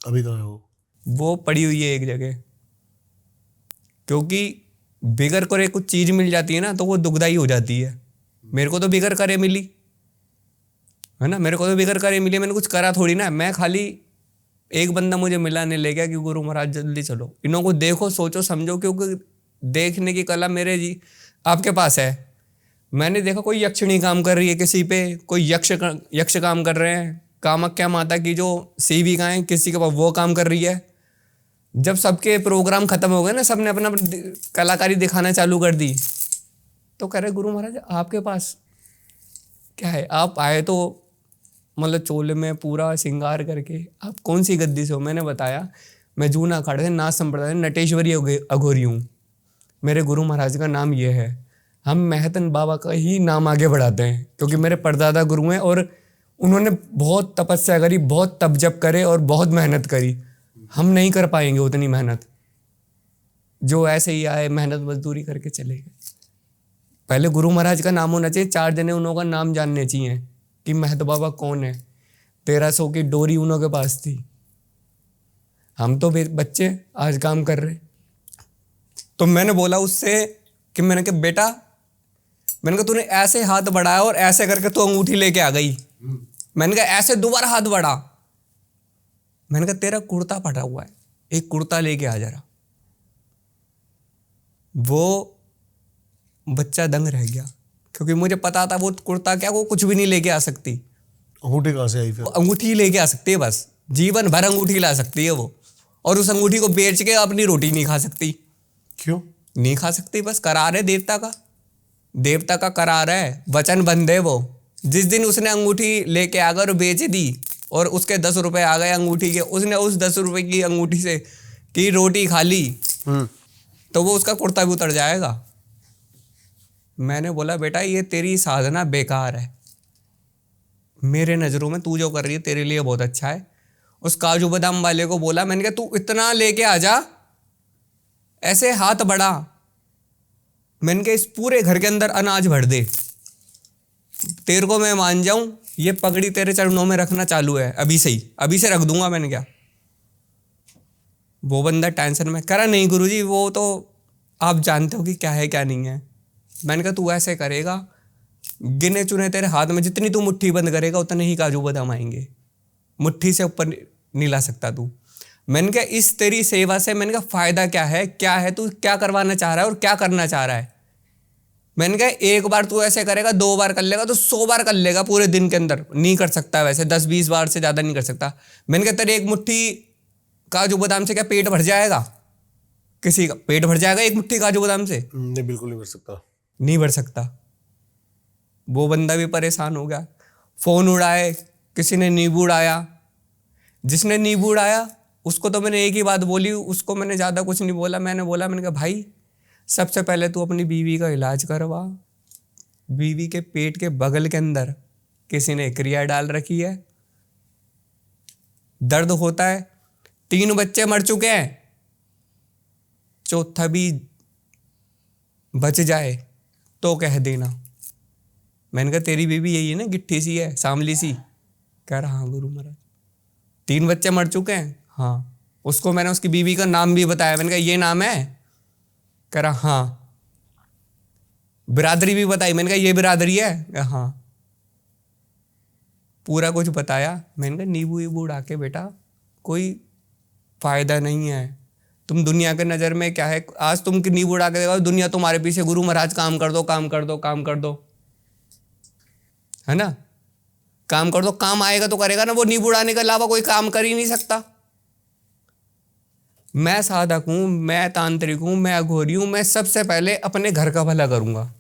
अभी कहाँ है वो पड़ी हुई है एक जगह, क्योंकि बिगर करे कुछ चीज मिल जाती है ना तो वो दुखदाई हो जाती है। मेरे को तो बिगर करे मिली है ना, मेरे को तो बिगर करे मिली, मैंने कुछ करा थोड़ी ना। मैं खाली एक बंदा मुझे मिला ने ले गया कि गुरु महाराज जल्दी चलो, इन्हों को देखो सोचो समझो, क्योंकि देखने की कला मेरे जी आपके पास है। मैंने देखा कोई यक्षिणी काम कर रही है किसी पे, कोई यक्ष काम कर रहे हैं, कामाख्या माता की जो सेविकाएं किसी के पास वो काम कर रही है। जब सबके प्रोग्राम खत्म हो गए ना, सबने अपना कलाकारी दिखाना चालू कर दी, तो कह रहे गुरु महाराज आपके पास क्या है, आप आए तो मतलब चोले में पूरा श्रृंगार करके, आप कौन सी गद्दी से हो। मैंने बताया मैं जूना अखाड़े से नाथ संप्रदाय नटेश्वरी अघोरी हूँ, मेरे गुरु महाराज का नाम ये है। हम महतन बाबा का ही नाम आगे बढ़ाते हैं क्योंकि मेरे परदादा गुरु हैं और उन्होंने बहुत तपस्या करी, बहुत तप जप करे और बहुत मेहनत करी। हम नहीं कर पाएंगे उतनी मेहनत, जो ऐसे ही आए मेहनत मजदूरी करके चले गए। पहले गुरु महाराज का नाम होना चाहिए, 4 जने उन्हों का नाम जानने चाहिए कि महत बाबा कौन है। 1300 की डोरी उन्हों के पास थी, हम तो बच्चे आज काम कर रहे। तो मैंने बोला उससे कि मैंने कहा बेटा, मैंने कहा तूने ऐसे हाथ बढ़ाया और ऐसे करके तू अंगूठी लेके आ गई। मैंने कहा ऐसे दोबारा हाथ बढ़ा, मैंने कहा तेरा कुर्ता फटा हुआ है, एक कुर्ता लेके आ जरा। वो बच्चा दंग रह गया क्योंकि मुझे पता था वो कुर्ता क्या, वो कुछ भी नहीं लेके आ सकती। अंगूठी कहाँ से आई फिर? अंगूठी लेके आ सकती है, बस जीवन भर अंगूठी ला सकती है वो, और उस अंगूठी को बेच के अपनी रोटी नहीं खा सकती। क्यों नहीं खा सकती? बस करार है देवता का करार है, वचन बंद है वो। जिस दिन उसने अंगूठी लेके आकर बेच दी और उसके 10 रुपए आ गए अंगूठी के, उसने उस 10 रुपए की अंगूठी से की रोटी खा ली तो वो उसका कुर्ता भी उतर जाएगा। मैंने बोला बेटा ये तेरी साधना बेकार है, मेरे नज़रों में तू जो कर रही है तेरे लिए बहुत अच्छा है। उस काजू बादाम वाले को बोला, मैंने कहा तू इतना लेके आ जा, ऐसे हाथ बढ़ा, मैंने कहा इस पूरे घर के अंदर अनाज भर दे, तेरे को मैं मान जाऊं ये पगड़ी तेरे चरणों में रखना चालू है अभी से ही, अभी से रख दूंगा। मैंने क्या, वो बंदा टेंशन में करा नहीं गुरुजी, वो तो आप जानते हो कि क्या है क्या नहीं है। मैंने कहा तू ऐसे करेगा, गिने चुने तेरे हाथ में जितनी तू मुट्ठी बंद करेगा उतने ही काजू बादाम आएंगे, मुट्ठी से ऊपर नहीं ला सकता तू। मैंने कहा इस तेरी सेवा से मैंने कहा फायदा क्या है तू क्या करवाना चाह रहा है और क्या करना चाह रहा है। मैंने कहा एक बार तू ऐसे करेगा, 2 बार कर लेगा तो 100 बार कर लेगा पूरे दिन के अंदर। नहीं कर सकता वैसे, 10-20 बार से ज़्यादा नहीं कर सकता। मैंने कहा तेरे एक मुट्ठी काजू बादाम से क्या पेट भर जाएगा? किसी का पेट भर जाएगा एक मुट्ठी काजू बादाम से? नहीं, बिल्कुल नहीं कर सकता। नहीं भर सकता। वो बंदा भी परेशान हो गया। फ़ोन उड़ाए, किसी ने नींबू उड़ाया। जिसने नींबू उड़ाया उसको तो मैंने एक ही बात बोली, उसको मैंने ज़्यादा कुछ नहीं बोला। मैंने कहा भाई सबसे पहले तू अपनी बीवी का इलाज करवा। बीवी के पेट के बगल के अंदर किसी ने क्रिया डाल रखी है, दर्द होता है, 3 बच्चे मर चुके हैं, चौथा भी बच जाए तो कह देना। मैंने कहा तेरी बीवी यही है ना, गिट्ठी सी है, सांवली सी? कह रहा हाँ गुरु महाराज। 3 बच्चे मर चुके हैं? हाँ। उसको मैंने उसकी बीवी का नाम भी बताया। मैंने कहा ये नाम है? कह रहा हाँ। बिरादरी भी बताई। मैंने कहा ये बिरादरी है? कहा हाँ। पूरा कुछ बताया। मैंने कहा नींबू वीबू उड़ा के बेटा कोई फायदा नहीं है। तुम दुनिया के नज़र में क्या है, आज तुम नींबू उड़ा के देखो, दुनिया तुम्हारे पीछे गुरु महाराज काम कर दो, काम कर दो, काम कर दो, है ना? काम कर दो, काम आएगा तो करेगा ना। वो नींबू उड़ाने के अलावा कोई काम कर ही नहीं सकता। मैं साधक हूं, मैं तांत्रिक हूं, मैं अघोरी हूं। मैं सबसे पहले अपने घर का भला करूंगा,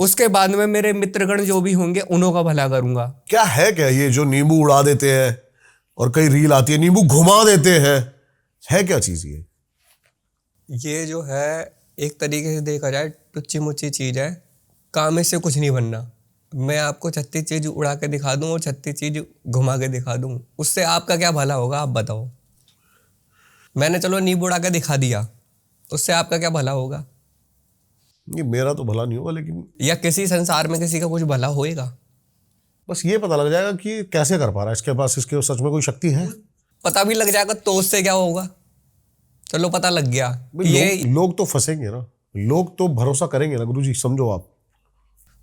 उसके बाद में मेरे मित्रगण जो भी होंगे उन्हों का भला करूंगा। क्या है क्या ये जो नींबू उड़ा देते हैं और कई रील आती है नींबू घुमा देते हैं, है क्या चीज ये? ये जो है एक तरीके से देखा जाए टुच्ची मुच्ची चीज है। काम इससे कुछ नहीं बनना। मैं आपको 36 चीज उड़ा के दिखा दूं और 36 चीज घुमा के दिखा दूं, उससे आपका क्या भला होगा आप बताओ? मैंने चलो नींबू उड़ा के दिखा दिया, उससे आपका क्या भला होगा? ये मेरा तो भला नहीं होगा, लेकिन या किसी संसार में किसी का कुछ भला होएगा? बस ये पता लग जाएगा कि कैसे कर पा रहा है, इसके पास इसके सच में कोई शक्ति है। पता भी लग जाएगा तो उससे क्या होगा? चलो पता लग गया। भाई लोग तो फंसेंगे ना, लोग तो भरोसा करेंगे ना गुरुजी, समझो आप।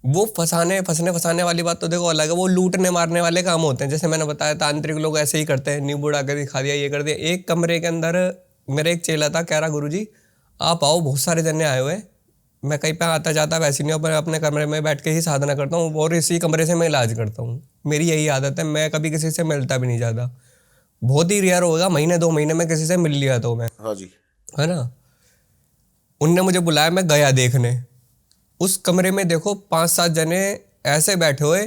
वो फंसाने वाली बात तो देखो अलग है। वो लूटने मारने वाले काम होते हैं। जैसे मैंने बताया तांत्रिक लोग ऐसे ही करते हैं, नींबू उड़ा के दिखा दिया, ये कर दिया। एक कमरे के अंदर मेरा एक चेला था, कह रहा गुरुजी आप आओ, बहुत सारे जने आए हुए, मैं कहीं पे आता जाता वैसे नहीं, पर अपने कमरे में बैठ के ही साधना करता हूँ और इसी कमरे से मैं इलाज करता हूँ। मेरी यही आदत है, मैं कभी किसी से मिलता भी नहीं ज़्यादा। बहुत ही रेयर होगा, महीने 2 महीने में किसी से मिल लिया तो मैं, हाँ जी, है ना। उनने मुझे बुलाया, मैं गया देखने। उस कमरे में देखो 5-7 जने ऐसे बैठे हुए।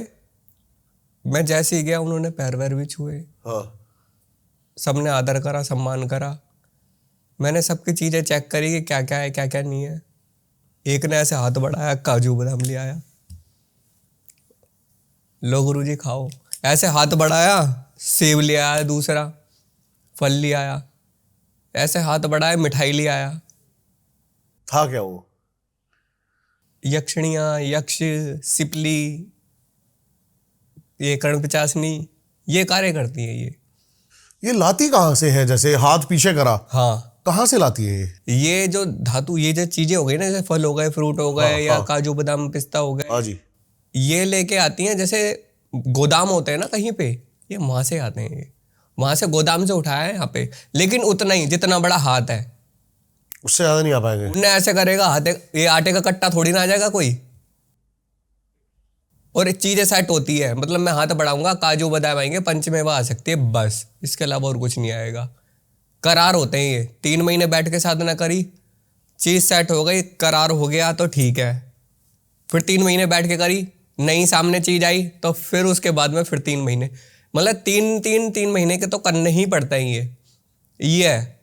मैं जैसे ही गया उन्होंने पैर वैर भी छुए, हाँ। सबने आदर करा, सम्मान करा। मैंने सबकी चीज़ें चेक करी कि क्या क्या है क्या क्या नहीं है। एक ने ऐसे हाथ बढ़ाया, काजू बादाम ले आया, लो गुरुजी खाओ। ऐसे हाथ बढ़ाया, सेब ले आया, दूसरा फल ले आया। ऐसे हाथ बढ़ाया, मिठाई ले आया। था क्या वो? यक्षिणियाँ, यक्ष, सिपली, ये कर्णपिचासनी, ये कार्य करती है ये लाती कहाँ से है? जैसे हाथ पीछे करा, हाँ, कहाँ से लाती है ये जो धातु, ये जो चीजें हो गई ना, जैसे फल हो गए, फ्रूट हो गए, या काजू बादाम पिस्ता हो गए, हाँ जी, ये लेके आती हैं। जैसे गोदाम होते हैं ना कहीं पे, ये वहां से आते हैं। ये वहां से गोदाम से उठाया है यहाँ पे, लेकिन उतना ही जितना बड़ा हाथ है, उससे ज्यादा नहीं आ पाएंगे। उन्हें ऐसे करेगा हाथ, ये आटे का कट्टा थोड़ी ना आ जाएगा कोई। और चीजें सेट होती है, मतलब मैं हाथ बढ़ाऊंगा, काजू बादाम आएंगे, पंचमेवा आ सकती है, बस इसके अलावा और कुछ नहीं आएगा। करार होते हैं ये। 3 महीने बैठ के साधना करी, चीज सेट हो गई, करार हो गया तो ठीक है। फिर 3 महीने बैठ के करी, नई सामने चीज आई, तो फिर उसके बाद में फिर 3 महीने, मतलब 3 महीने के तो करने ही पड़ता है ये है।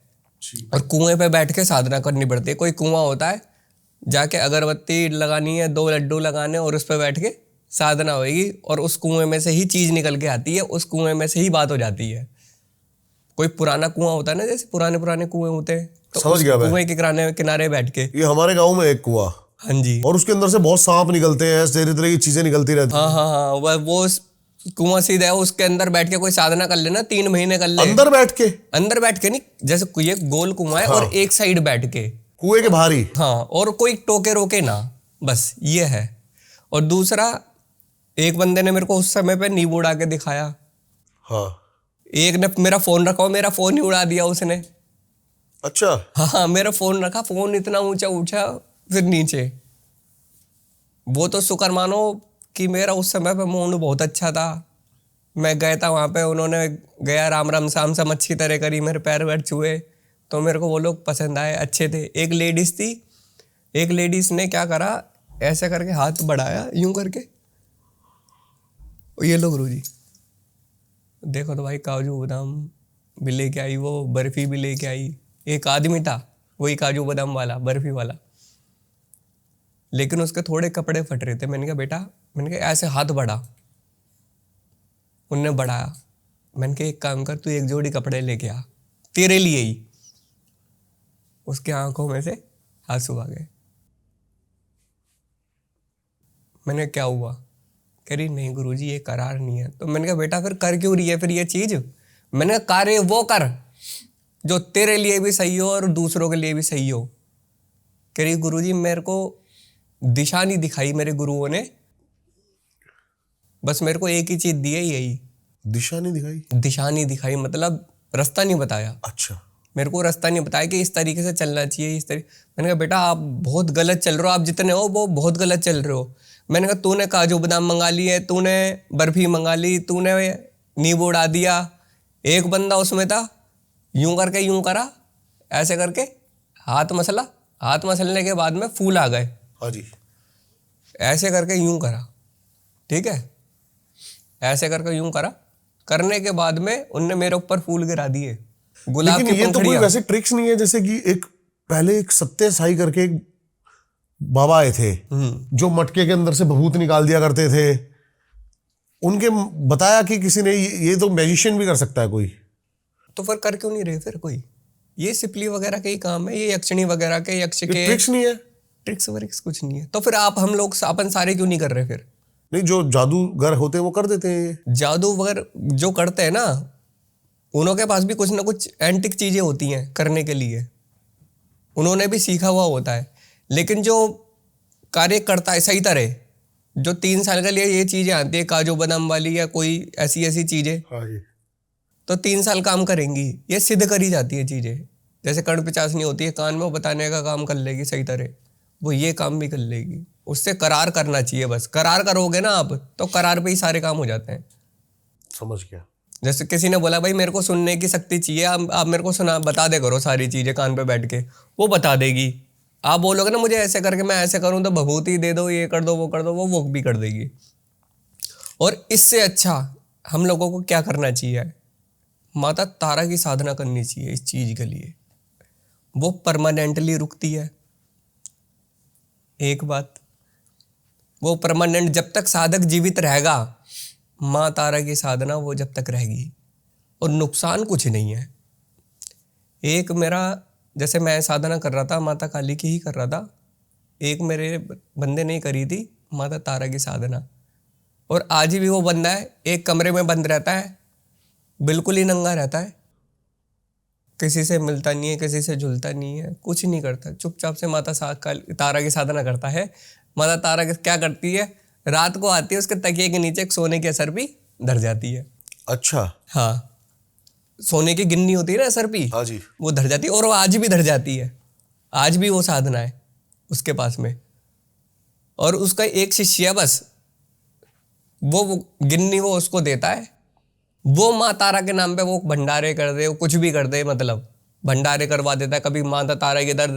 और कुएं पे बैठ के साधना करनी पड़ती है। कोई कुआं होता है, जाके अगरबत्ती लगानी है, 2 लड्डू लगाने, और उस पर बैठ के साधना होगी, और उस कुएं में से ही चीज निकल के आती है, उस कुएं में से ही बात हो जाती है। कोई पुराना कुआं होता है ना, जैसे पुराने कुएं होते हैं, तो समझ गया मैं। कुएं के किनारे बैठ के। ये हमारे गांव में एक कुआं, हाँ जी, और उसके अंदर से बहुत सांप निकलते हैं, तरह तरह की चीजें निकलती रहती हैं। हाँ, वो कुआं सीधा है, उसके अंदर बैठ के कोई साधना कर लेना, 3 महीने कर ले। अंदर बैठ के? अंदर बैठ के नहीं, जैसे ये गोल कुआं है और एक साइड बैठ के। कुएं के बाहर ही। हाँ, और कोई टोके रोके ना, बस ये है। और दूसरा, एक बंदे ने मेरे को उस समय पे नींबू उड़ा के दिखाया, हाँ। एक ने मेरा फोन रखा, मेरा फोन ही उड़ा दिया उसने। अच्छा। हाँ, मेरा फोन रखा, फोन इतना ऊंचा उठा फिर नीचे। वो तो शुक्र मानो कि मेरा उस समय पे मूड बहुत अच्छा था। मैं गया था वहाँ पे, उन्होंने गया राम राम साम साम अच्छी तरह करी, मेरे पैर वैर छुए, तो मेरे को वो लोग पसंद आए, अच्छे थे। एक लेडीज थी, एक लेडीज ने क्या करा, ऐसे करके हाथ बढ़ाया यूं करके, ये लो गुरुजी देखो तो भाई, काजू बादाम भी लेके आई, वो बर्फी भी लेके आई। एक आदमी था वही काजू बादाम वाला, बर्फी वाला, लेकिन उसके थोड़े कपड़े फट रहे थे। मैंने कहा बेटा, मैंने कहा ऐसे हाथ बढ़ा, उनने बढ़ाया। मैंने कहा एक काम कर, तू एक जोड़ी कपड़े लेके आ, तेरे लिए ही। उसके आंखों में से आंसू आ गए। मैंने क्या हुआ, कह रही नहीं गुरुजी ये करार नहीं है। तो मैंने कहा बेटा फिर कर क्यों रही है फिर ये चीज। मैंने कहा कार्य वो कर जो तेरे लिए भी सही हो और दूसरों के लिए भी सही हो। कह रही गुरुजी मेरे को दिशा नहीं दिखाई मेरे गुरुओं ने, बस मेरे को एक ही चीज दी है, यही दिशा नहीं दिखाई। दिशा नहीं दिखाई मतलब रास्ता नहीं बताया। अच्छा। मेरे को रास्ता नहीं बताया कि इस तरीके से चलना चाहिए, इस तरीके। मैंने कहा बेटा आप बहुत गलत चल रहे हो, आप जितने हो वो बहुत गलत चल रहे हो। मैंने कहा तूने काजू बादाम मंगा लिए, तूने बर्फी मंगा ली, तूने नींबू उड़ा दिया। एक बंदा उसमें था, यूं करके यूं करा, ऐसे करके हाथ मसला, हाथ मसलने के बाद में फूल आ गए। हाँ जी। ऐसे करके यूं करा, ठीक है, ऐसे करके यूं करा, करने के बाद में उनने मेरे ऊपर फूल गिरा दिए, गुलाब लेकिन की ये तो कोई पंखुड़ियां। वैसे ट्रिक्स नहीं है, जैसे कि एक पहले एक सत्य साई करके एक बाबा आए थे जो मटके के अंदर से भभूत निकाल दिया करते थे। उनके बताया कि किसी ने ये तो मैजिशियन भी कर सकता है कोई। तो फिर कर क्यों नहीं रहे फिर कोई। ये सिपली वगैरह के ही काम है, ये यक्षिणी वगैरह के, यक्ष के। ट्रिक्स नहीं है। ट्रिक्स वरिक्स कुछ नहीं है। तो फिर आप हम लोग अपन सारे क्यों नहीं कर रहे फिर। नहीं, जो जादूगर होते हैं वो कर देते हैं ये। जादू वगैरह जो करते हैं ना, उन्हों के पास भी कुछ ना कुछ एंटिक चीजें होती हैं करने के लिए, उन्होंने भी सीखा हुआ होता है। लेकिन जो कार्य करता है सही तरह, जो 3 साल के लिए ये चीजें आती है काजू बादाम वाली या कोई ऐसी ऐसी चीजें, हाँ जी। तो 3 साल काम करेंगी, ये सिद्ध करी जाती है चीजें। जैसे कर्ण पिचासनी होती है, कान में वो बताने का काम कर लेगी सही तरह, वो ये काम भी कर लेगी। उससे करार करना चाहिए, बस करार करोगे ना आप, तो करार पे ही सारे काम हो जाते हैं। समझ गया। जैसे किसी ने बोला भाई मेरे को सुनने की शक्ति चाहिए, आप मेरे को सुना बता दे करो सारी चीजें कान पे बैठ के, वो बता देगी। आप बोलोगे ना मुझे ऐसे करके मैं ऐसे करूं तो भभूति दे दो, ये कर दो, वो कर दो, वो भी कर देगी। और इससे अच्छा हम लोगों को क्या करना चाहिए, माता तारा की साधना करनी चाहिए इस चीज के लिए। वो परमानेंटली रुकती है, एक बात, वो परमानेंट जब तक साधक जीवित रहेगा, माँ तारा की साधना वो जब तक रहेगी, और नुकसान कुछ नहीं है। एक मेरा, जैसे मैं साधना कर रहा था, माता काली की ही कर रहा था, एक मेरे बंदे ने करी थी माता तारा की साधना, और आज भी वो बंदा है, एक कमरे में बंद रहता है, बिल्कुल ही नंगा रहता है, किसी से मिलता नहीं है, किसी से झुलता नहीं है, कुछ नहीं करता, चुपचाप से माता तारा की साधना करता है। माता तारा क्या करती है, रात को आती है, उसके तकिए के नीचे एक सोने की असर भी धर जाती है। अच्छा। हाँ, सोने की गिन्नी होती है ना असर भी, हाँ जी। वो धर जाती है, और वो आज भी धर जाती है, आज भी वो साधना है उसके पास में। और उसका एक शिष्य है बस, वो गिन्नी वो उसको देता है, वो माँ तारा के नाम पे वो भंडारे कर दे, वो कुछ भी कर दे, मतलब भंडारे करवा देता है। कभी माता तारा के इधर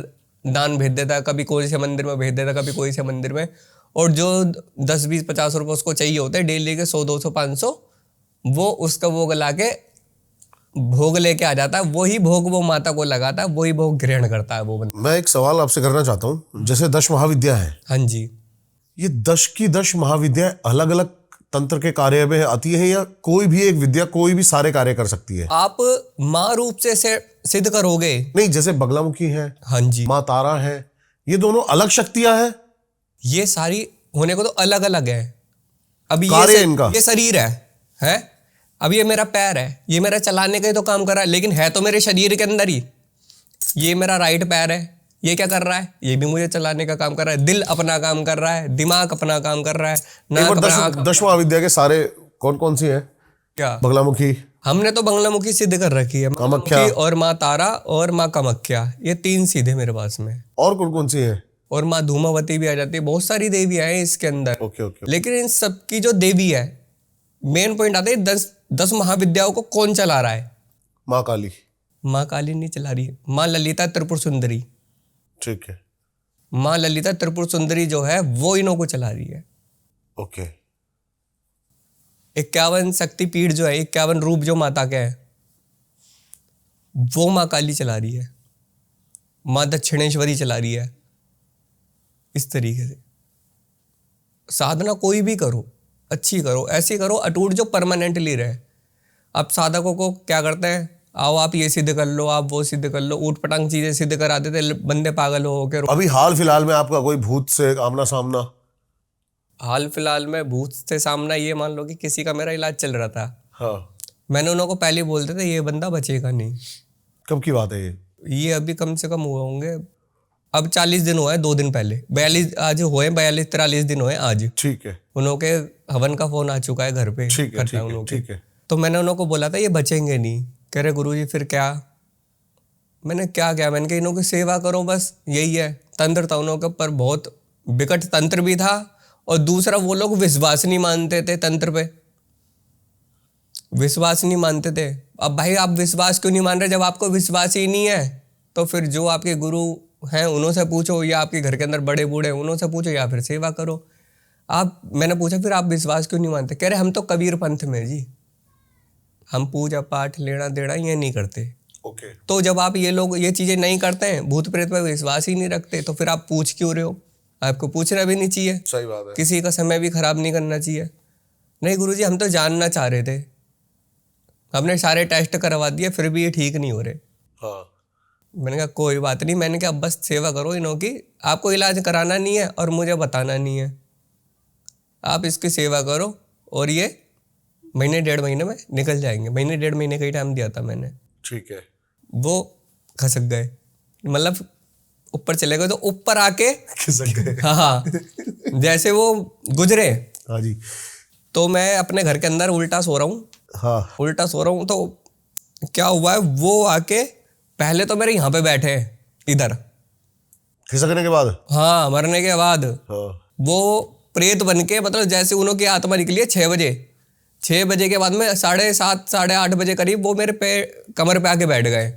दान भेज देता है, कभी कोई से मंदिर में भेज देता है, कभी कोई से मंदिर में। और जो 10, 20, 50 रुपये उसको चाहिए होते हैं डेली के, 100, 200, 500, वो उसका भोग ला के भोग लेके आ जाता है। वही भोग वो माता को लगाता है, वही भोग ग्रहण करता है वो बंदा। मैं एक सवाल आपसे करना चाहता हूँ, जैसे 10 महाविद्या है, हाँ जी। ये 10 की 10 महाविद्या अलग अलग तंत्र के कार्य में आती है, या कोई भी एक विद्या कोई भी सारे कार्य कर सकती है? आप माँ रूप से सिद्ध करोगे। नहीं, जैसे बगलामुखी है, हाँ जी, माँ तारा है, ये दोनों अलग शक्तियां हैं। ये सारी होने को तो अलग अलग है। अभी कार्य इनका, ये शरीर है, अब ये मेरा पैर है, ये मेरा चलाने का ही तो काम कर रहा है, लेकिन है तो मेरे शरीर के अंदर ही। ये मेरा राइट पैर है, ये क्या कर रहा है, ये भी मुझे चलाने का काम कर रहा है, दिल अपना काम कर रहा है, दिमाग अपना काम कर रहा है, नाक अपना आँख। 10 महाविद्या के सारे कौन कौन सी है? क्या बगलामुखी, हमने तो बंगलामुखी सिद्ध कर रखी है, कामाख्या। बंगलामुखी और माँ तारा और माँ कामाख्या, ये 3 सीधे मेरे पास में। और कौन कौन सी है? और माँ धूमावती भी आ जाती है, बहुत सारी देवियां हैं इसके अंदर। Okay okay. लेकिन इन सब की जो देवी है, मेन पॉइंट आता है 10 महाविद्याओं को कौन चला रहा है? माँ काली। माँ काली नहीं चला रही है, माँ ललिता त्रिपुर सुंदरी। ठीक है। माँ ललिता त्रिपुर सुंदरी जो है वो इन्हों को चला रही है। ओके। 51 शक्तिपीठ जो है, 51 रूप जो माता के हैं, वो माँ काली चला रही है, माँ दक्षिणेश्वरी चला रही है। इस तरीके से साधना कोई भी करो, अच्छी करो, ऐसी करो अटूट जो परमानेंटली रहे। अब साधकों को क्या करते हैं, आओ आप ये सिद्ध कर लो, आप वो सिद्ध कर लो, ऊट पटांग चीजें सिद्ध करा देते, बंदे पागल हो के। अभी हाल फिलहाल में आपका कोई भूत से आमना सामना? हाल फिलहाल में भूत से सामना, ये मान लो कि किसी का मेरा इलाज चल रहा था, हाँ। मैंने उन्हों को पहले बोलते थे ये बंदा बचेगा नहीं। कब की बात है ये? ये अभी कम से कम हुए होंगे, अब 40 दिन हुआ है, 2 दिन पहले 42 आज हुए, 42-43 दिन हुए आज। ठीक है उन्हों के हवन का फोन आ चुका है घर पे। ठीक है करना ठीक है उन्हों के। ठीक है। तो मैंने उन्हों को बोला था ये बचेंगे नहीं। कह रहे गुरुजी फिर क्या? मैंने क्या मैंने कहा इन्हों की सेवा करो, बस यही है। तंत्र था उन्हों के ऊपर, बहुत विकट तंत्र भी था, और दूसरा वो लोग विश्वास नहीं मानते थे तंत्र पे, विश्वास नहीं मानते थे। अब भाई आप विश्वास क्यों नहीं मान रहे? जब आपको विश्वास ही नहीं है तो फिर जो आपके गुरु हैं उन्हों से पूछो, या आपके घर के अंदर बड़े बूढ़े उन्हों से पूछो, या फिर सेवा करो आप। मैंने पूछा फिर आप विश्वास क्यों नहीं मानते? कह रहे हम तो कबीर पंथ में जी, हम पूजा पाठ लेना देना ये नहीं करते। ओके। तो जब आप ये लोग ये चीजें नहीं करते हैं, भूत प्रेत पर विश्वास ही नहीं रखते, तो फिर आप पूछ क्यों रहे हो? आपको पूछना भी नहीं चाहिए, सही बात है। किसी का समय भी खराब नहीं करना चाहिए। नहीं गुरुजी हम तो जानना चाह रहे थे, हमने सारे टेस्ट करवा दिए फिर भी ये ठीक नहीं हो रहे। हाँ। मैंने कहा कोई बात नहीं, मैंने कहा बस सेवा करो इन्हों की, आपको इलाज कराना नहीं है और मुझे बताना नहीं है, आप इसकी सेवा करो और ये 1-1.5 महीने में निकल जाएंगे। 1-1.5 महीने का ही टाइम दिया था मैंने। ठीक है। वो खसक गए, मतलब ऊपर चले गए, तो ऊपर आके खिसक गए। हाँ जैसे वो गुजरे, हाँ जी। तो मैं अपने घर के अंदर उल्टा सो रहा हूँ, हाँ। उल्टा सो रहा हूँ, तो क्या हुआ है, वो आके पहले तो मेरे यहाँ पे बैठे इधर, खिसकने के बाद? हाँ मरने के बाद हाँ। वो प्रेत बन के, मतलब जैसे उन्हों की आत्मा निकली है 6 बजे, 6 बजे के बाद में 7:30 8:30 बजे करीब वो मेरे पे कमर पे आके बैठ गए।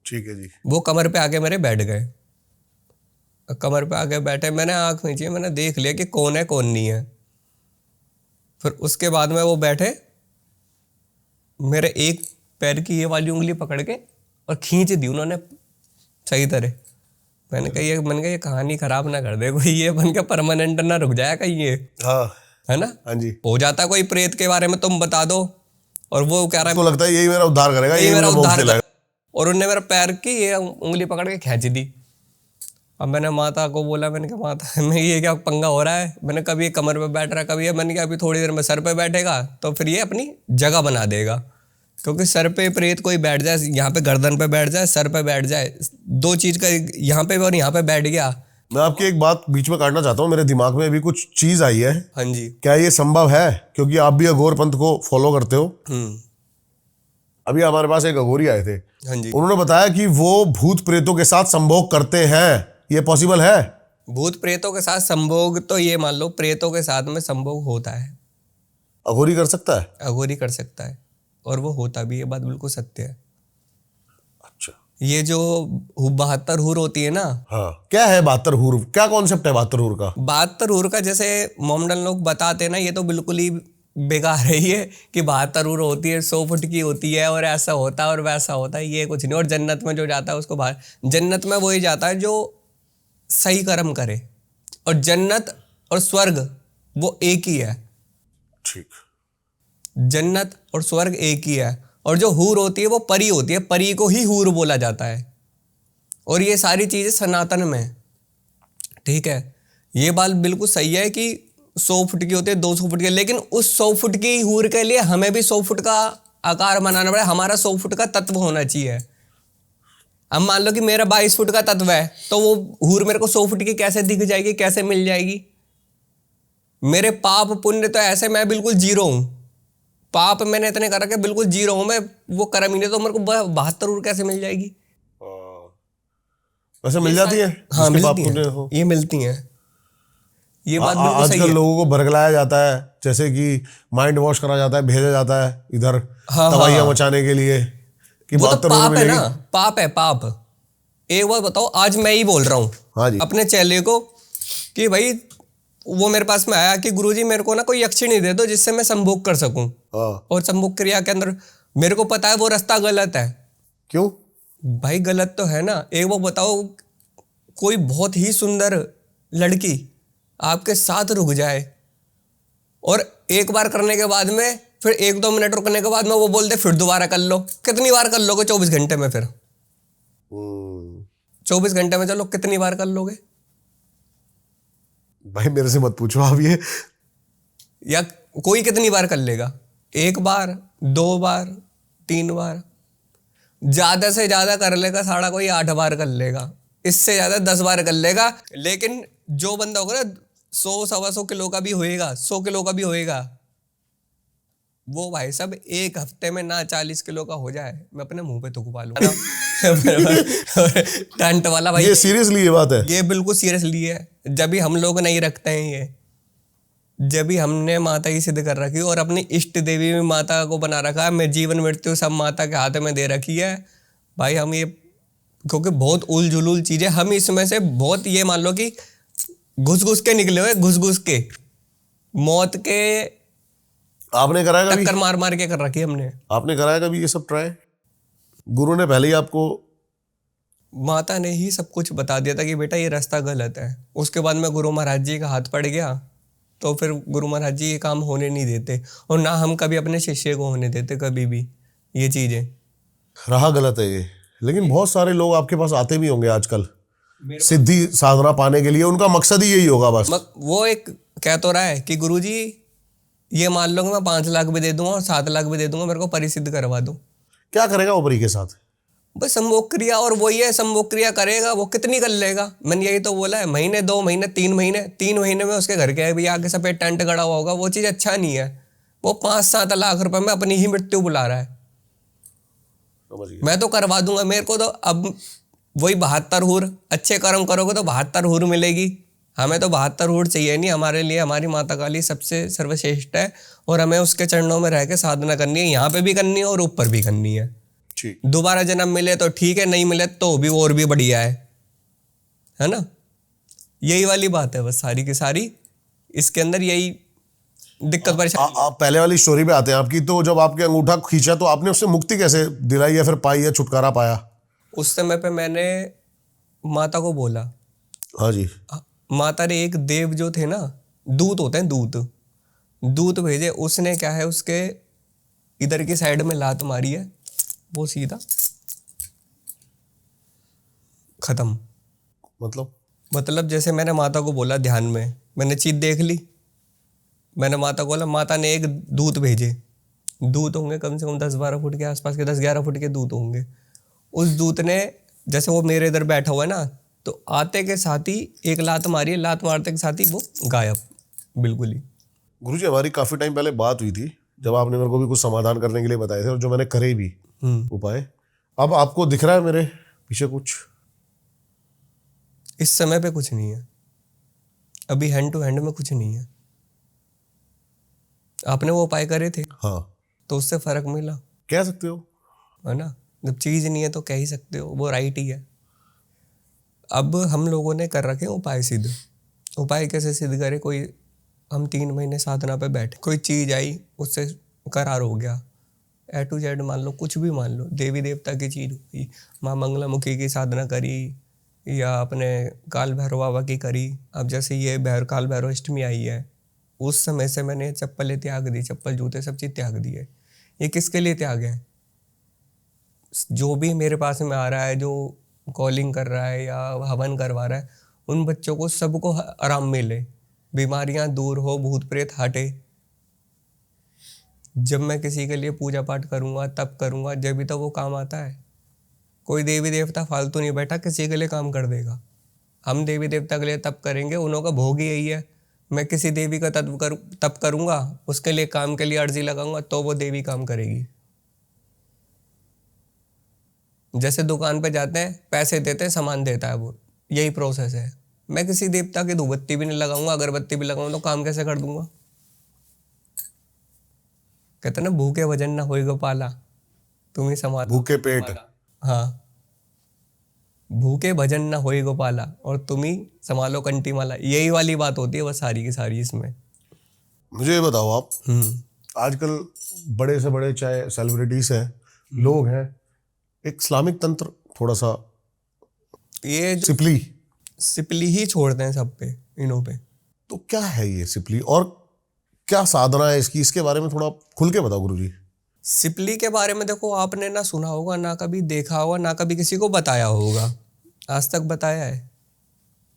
ठीक है जी। वो कमर पे आके मेरे बैठ गए, कमर पे आके बैठे, मैंने आँख नीचे, मैंने देख लिया कि कौन है कौन नहीं है। फिर उसके बाद में वो बैठे, मेरे एक पैर की ये वाली उंगली पकड़ के और खींच दी उन्होंने सही तरह। मैंने कहा ये कहानी खराब ना कर दे कोई, ये बन के परमानेंट ना रुक जाए कहीं ये, हाँ। है ना? हाँ जी। हो जाता कोई प्रेत के बारे में तुम बता दो, और वो कह रहा है तो लगता है यही मेरा उद्धार करेगा, ये यही मेरा मेरा मोक्ष उद्धार दिलाएगा। और उनने मेरा पैर की ये उंगली पकड़ के खींच दी। अब मैंने माता को बोला, मैंने कहा माता मैं ये क्या पंगा हो रहा है? मैंने कभी ये कमर पे बैठ रहा है, कभी ये, मैंने कहा अभी थोड़ी देर में सर पे बैठेगा तो फिर ये अपनी जगह बना देगा, क्योंकि सर पे प्रेत कोई बैठ जाए, यहाँ पे गर्दन पे बैठ जाए, सर पे बैठ जाए, 2 चीज का यहाँ पे और यहाँ पे बैठ गया। मैं आपकी एक बात बीच में काटना चाहता हूँ, मेरे दिमाग में अभी कुछ चीज आई है। हाँ जी। क्या ये संभव है, क्योंकि आप भी अघोर पंथ को फॉलो करते हो? अभी हमारे पास एक अघोरी आए थे, हाँ जी। उन्होंने बताया कि वो भूत प्रेतों के साथ संभोग करते हैं, ये पॉसिबल है? भूत प्रेतों के साथ संभोग, तो ये मान लो प्रेतों के साथ में संभोग होता है, अघोरी कर सकता है? अघोरी कर सकता है, और वो होता भी, ये बात बिल्कुल सत्य है। अच्छा। ये जो 72 हुर होती है ना, हाँ। क्या है 72 हुर? क्या कॉन्सेप्ट है 72 हुर का? 72 हुर का जैसे मोमडन लोग बताते हैं ना, ये तो बिल्कुल ही बेकार है ये, कि 72 हुर होती है, 100 फुट की होती है, और ऐसा होता है और वैसा होता है, ये कुछ नहीं। और जन्नत में जो जाता है उसको बाहर, जन्नत में वही जाता है जो सही कर्म करे, और जन्नत और स्वर्ग वो एक ही है। ठीक। जन्नत और स्वर्ग एक ही है। और जो हूर होती है वो परी होती है, परी को ही हूर बोला जाता है। और ये सारी चीजें सनातन में, ठीक है, ये बात बिल्कुल सही है कि 100 फुट की होती है, 200 फुट की, लेकिन उस 100 फुट की हूर के लिए हमें भी 100 फुट का आकार बनाना पड़ेगा, हमारा 100 फुट का तत्व होना चाहिए। अब मान लो कि मेरा 22 फुट का तत्व है, तो वो हूर मेरे को 100 फुट की कैसे दिख जाएगी, कैसे मिल जाएगी? मेरे पाप पुण्य तो ऐसे, मैं बिल्कुल जीरो हूं। पाप मैंने इतने कर रखे, बिल्कुल जीरो हूं मैं, वो कर्म ही नहीं, तो मेरे को 72 हूर कैसे मिल जाएगी? वैसे मिल जाती है? हाँ जिसके पाप मिलती पुण्य हैं, हो। ये मिलती हैं। ये बात बिल्कुल सही आजकल है। लोगों को बरगलाया जाता है, जैसे कि माइंड वॉश करा जाता है, भेजा जाता है इधर हाँ, तबाहियां हाँ। मचाने के लिए कि वो तो 72 हूर पाप है मिलेगी। ना, पाप है पाप। एक बात बताओ, आज मैं ही बोल रहा हूँ हाँ जी। अपने चेले को कि भाई, वो मेरे पास में आया कि गुरुजी मेरे को ना कोई यक्षिणी दे दो जिससे मैं संभोग कर सकूं। हाँ। और संभोग क्रिया के अंदर मेरे को पता है वो रास्ता गलत है। क्यों? भाई गलत तो है ना। एक वो बताओ, कोई बहुत ही सुंदर लड़की आपके साथ रुक जाए और एक बार करने के बाद में फिर 1-2 मिनट रुकने के बाद में वो बोल दे फिर दोबारा कर लो। कितनी बार कर लोगे 24 घंटे में? फिर 24 घंटे में चलो कितनी बार कर लोगे? भाई मेरे से मत पूछो आप ये। या कोई कितनी बार कर लेगा? 1 बार, 2 बार, 3 बार, ज्यादा से ज्यादा कर लेगा साड़ा कोई 8 बार कर लेगा, इससे ज्यादा 10 बार कर लेगा। लेकिन जो बंदा होगा ना 100-125 किलो का भी होएगा, 100 किलो का भी होएगा, वो भाई साहब 1 हफ्ते में ना 40 किलो का हो जाए, मैं अपने मुंह पे थूक पा लूं। टंट वाला भाई, ये सीरियसली ये बात है? ये बिल्कुल सीरियसली है। जब भी हम लोग नहीं रखते हैं ये, जब भी हमने माता की सिद्ध कर रखी और अपनी इष्ट देवी में माता को बना रखा है, मैं जीवन मृत्यु सब माता के हाथ में दे रखी है भाई। हम ये, क्योंकि बहुत उल जुलूल चीजें हम इसमें से बहुत, ये मान लो कि घुस घुस के निकले हुए, घुस घुस के मौत के आपने कराया कभी? टक्कर मार मार के कर रखी हमने। आपने कराया कभी ये सब ट्राई? गुरु ने पहले ही आपको? माता ने ही सब कुछ बता दिया था कि बेटा ये रास्ता गलत है। उसके बाद में गुरु महाराज जी का हाथ पड़ गया, तो फिर गुरु महाराज जी ये काम होने नहीं देते, और ना हम कभी अपने शिष्य को होने देते कभी भी ये चीजें। रहा गलत है ये, लेकिन बहुत सारे लोग आपके पास आते भी होंगे आजकल सिद्धि साधना पाने के लिए, उनका मकसद ही यही होगा बस। वो एक कह तो रहा है कि गुरुजी ये मान लो कि मैं 5 लाख भी दे दूंगा और 7 लाख भी दे दूंगा, मेरे को परिसिद्ध करवा दो। क्या करेगा वो परी के साथ? बस संभोग क्रिया, और वही है संभोग क्रिया करेगा, वो कितनी कर लेगा? मैंने यही तो बोला है, महीने 2 महीने 3 महीने, 3 महीने में उसके घर के भी आगे सफेद टेंट गड़ा हुआ होगा। वो चीज अच्छा नहीं है। वो 5-7 लाख रुपए में अपनी ही मृत्यु बुला रहा है। मैं तो करवा दूंगा, मेरे को तो अब वही 72 हूर, अच्छे कर्म करोगे तो 72 हूर मिलेगी। हमें तो 72 हूर चाहिए नहीं, हमारे लिए हमारी माता काली सबसे सर्वश्रेष्ठ है, और हमें उसके चरणों में रह के साधना करनी है, यहाँ पे भी करनी है और ऊपर भी करनी है। दोबारा जन्म मिले तो ठीक है, नहीं मिले तो भी और भी बढ़िया है ना? यही वाली बात है बस सारी की सारी, इसके अंदर यही दिक्कत परेशानी। आप पहले वाली स्टोरी पे आते हैं आपकी। तो जब आपके अंगूठा खींचा तो आपने उससे मुक्ति कैसे दिलाई या फिर पाई या छुटकारा पाया? उस समय पे मैंने माता को बोला। हाँ जी। माता ने एक देव जो थे ना, दूत होते हैं, दूत भेजे। उसने क्या है, उसके इधर की साइड में लात मारी है, वो सीधा खत्म। मतलब जैसे मैंने माता को बोला ध्यान में, मैंने चीज देख ली, मैंने माता को बोला, माता ने एक दूत भेजे। दूत होंगे कम से कम 10-12 फुट के आसपास के, 10-11 फुट के दूत होंगे। उस दूत ने, जैसे वो मेरे इधर बैठा हुआ है ना, तो आते के साथ ही एक लात मारी, लात मारते के साथ ही वो गायब बिल्कुल ही। गुरुजी हमारी काफी टाइम पहले बात हुई थी, जब आपने मेरे को भी कुछ समाधान करने के लिए बताए थे, और जो मैंने करे भी उपाय। अब आपको दिख रहा है मेरे पीछे कुछ? इस समय पे कुछ नहीं है, अभी हैंड टू हैंड में कुछ नहीं है। आपने वो उपाय करे थे, हाँ, तो उससे फर्क मिला, कह सकते हो, है ना? जब चीज नहीं है तो कह ही सकते हो, वो राइट ही है। अब हम लोगों ने कर रखे उपाय सिद्ध। उपाय कैसे सिद्ध करे? कोई, हम 3 महीने साधना पे बैठे, कोई चीज आई, उससे करार हो गया। A to Z मान लो, कुछ भी मान लो, देवी देवता की चीज हुई, माँ मंगलामुखी की साधना करी, या अपने काल भैरव बाबा की करी। अब जैसे ये काल भैरव अष्टमी आई है, उस समय से मैंने चप्पलें त्याग दी, चप्पल जूते सब चीज त्याग दी है। ये किसके लिए त्याग है? जो भी मेरे पास में आ रहा है, जो कॉलिंग कर रहा है या हवन करवा रहा है, उन बच्चों को सबको आराम मिले, बीमारियां दूर हो, भूत प्रेत हटे। जब मैं किसी के लिए पूजा पाठ करूंगा, तब करूंगा, जब भी तो वो काम आता है। कोई देवी देवता फालतू नहीं बैठा किसी के लिए काम कर देगा। हम देवी देवता के लिए तप करेंगे, उन्हों का भोग ही यही है। मैं किसी देवी का तप करूँगा, उसके लिए काम के लिए अर्जी लगाऊंगा तो वो देवी काम करेगी। जैसे दुकान पे जाते हैं, पैसे देते हैं, सामान देता है वो, यही प्रोसेस है। मैं किसी देवता की धूपबत्ती भी नहीं लगाऊंगा, अगरबत्ती भी लगाऊंगा तो काम कैसे कर दूंगा? कहते ना भूखे भजन ना होई गोपाला, तुम ही संभालो भूखे पेट। हाँ, भूखे भजन ना होई गोपाला और तुम ही संभालो कंठी माला, यही वाली बात होती है बस सारी की सारी इसमें। मुझे ये बताओ आप, आजकल बड़े से बड़े चाहे सेलिब्रिटीज हैं, लोग हैं, एक इस्लामिक तंत्र थोड़ा सा ये सिपली ही छोड़ते हैं सब पे, इन्हों पे। तो क्या है ये सिपली और क्या साधना है इसकी, इसके बारे में थोड़ा खुल के बताओ गुरुजी। सिपली के बारे में देखो, आपने ना सुना होगा, ना कभी देखा होगा, ना कभी किसी को बताया होगा। आज तक बताया है?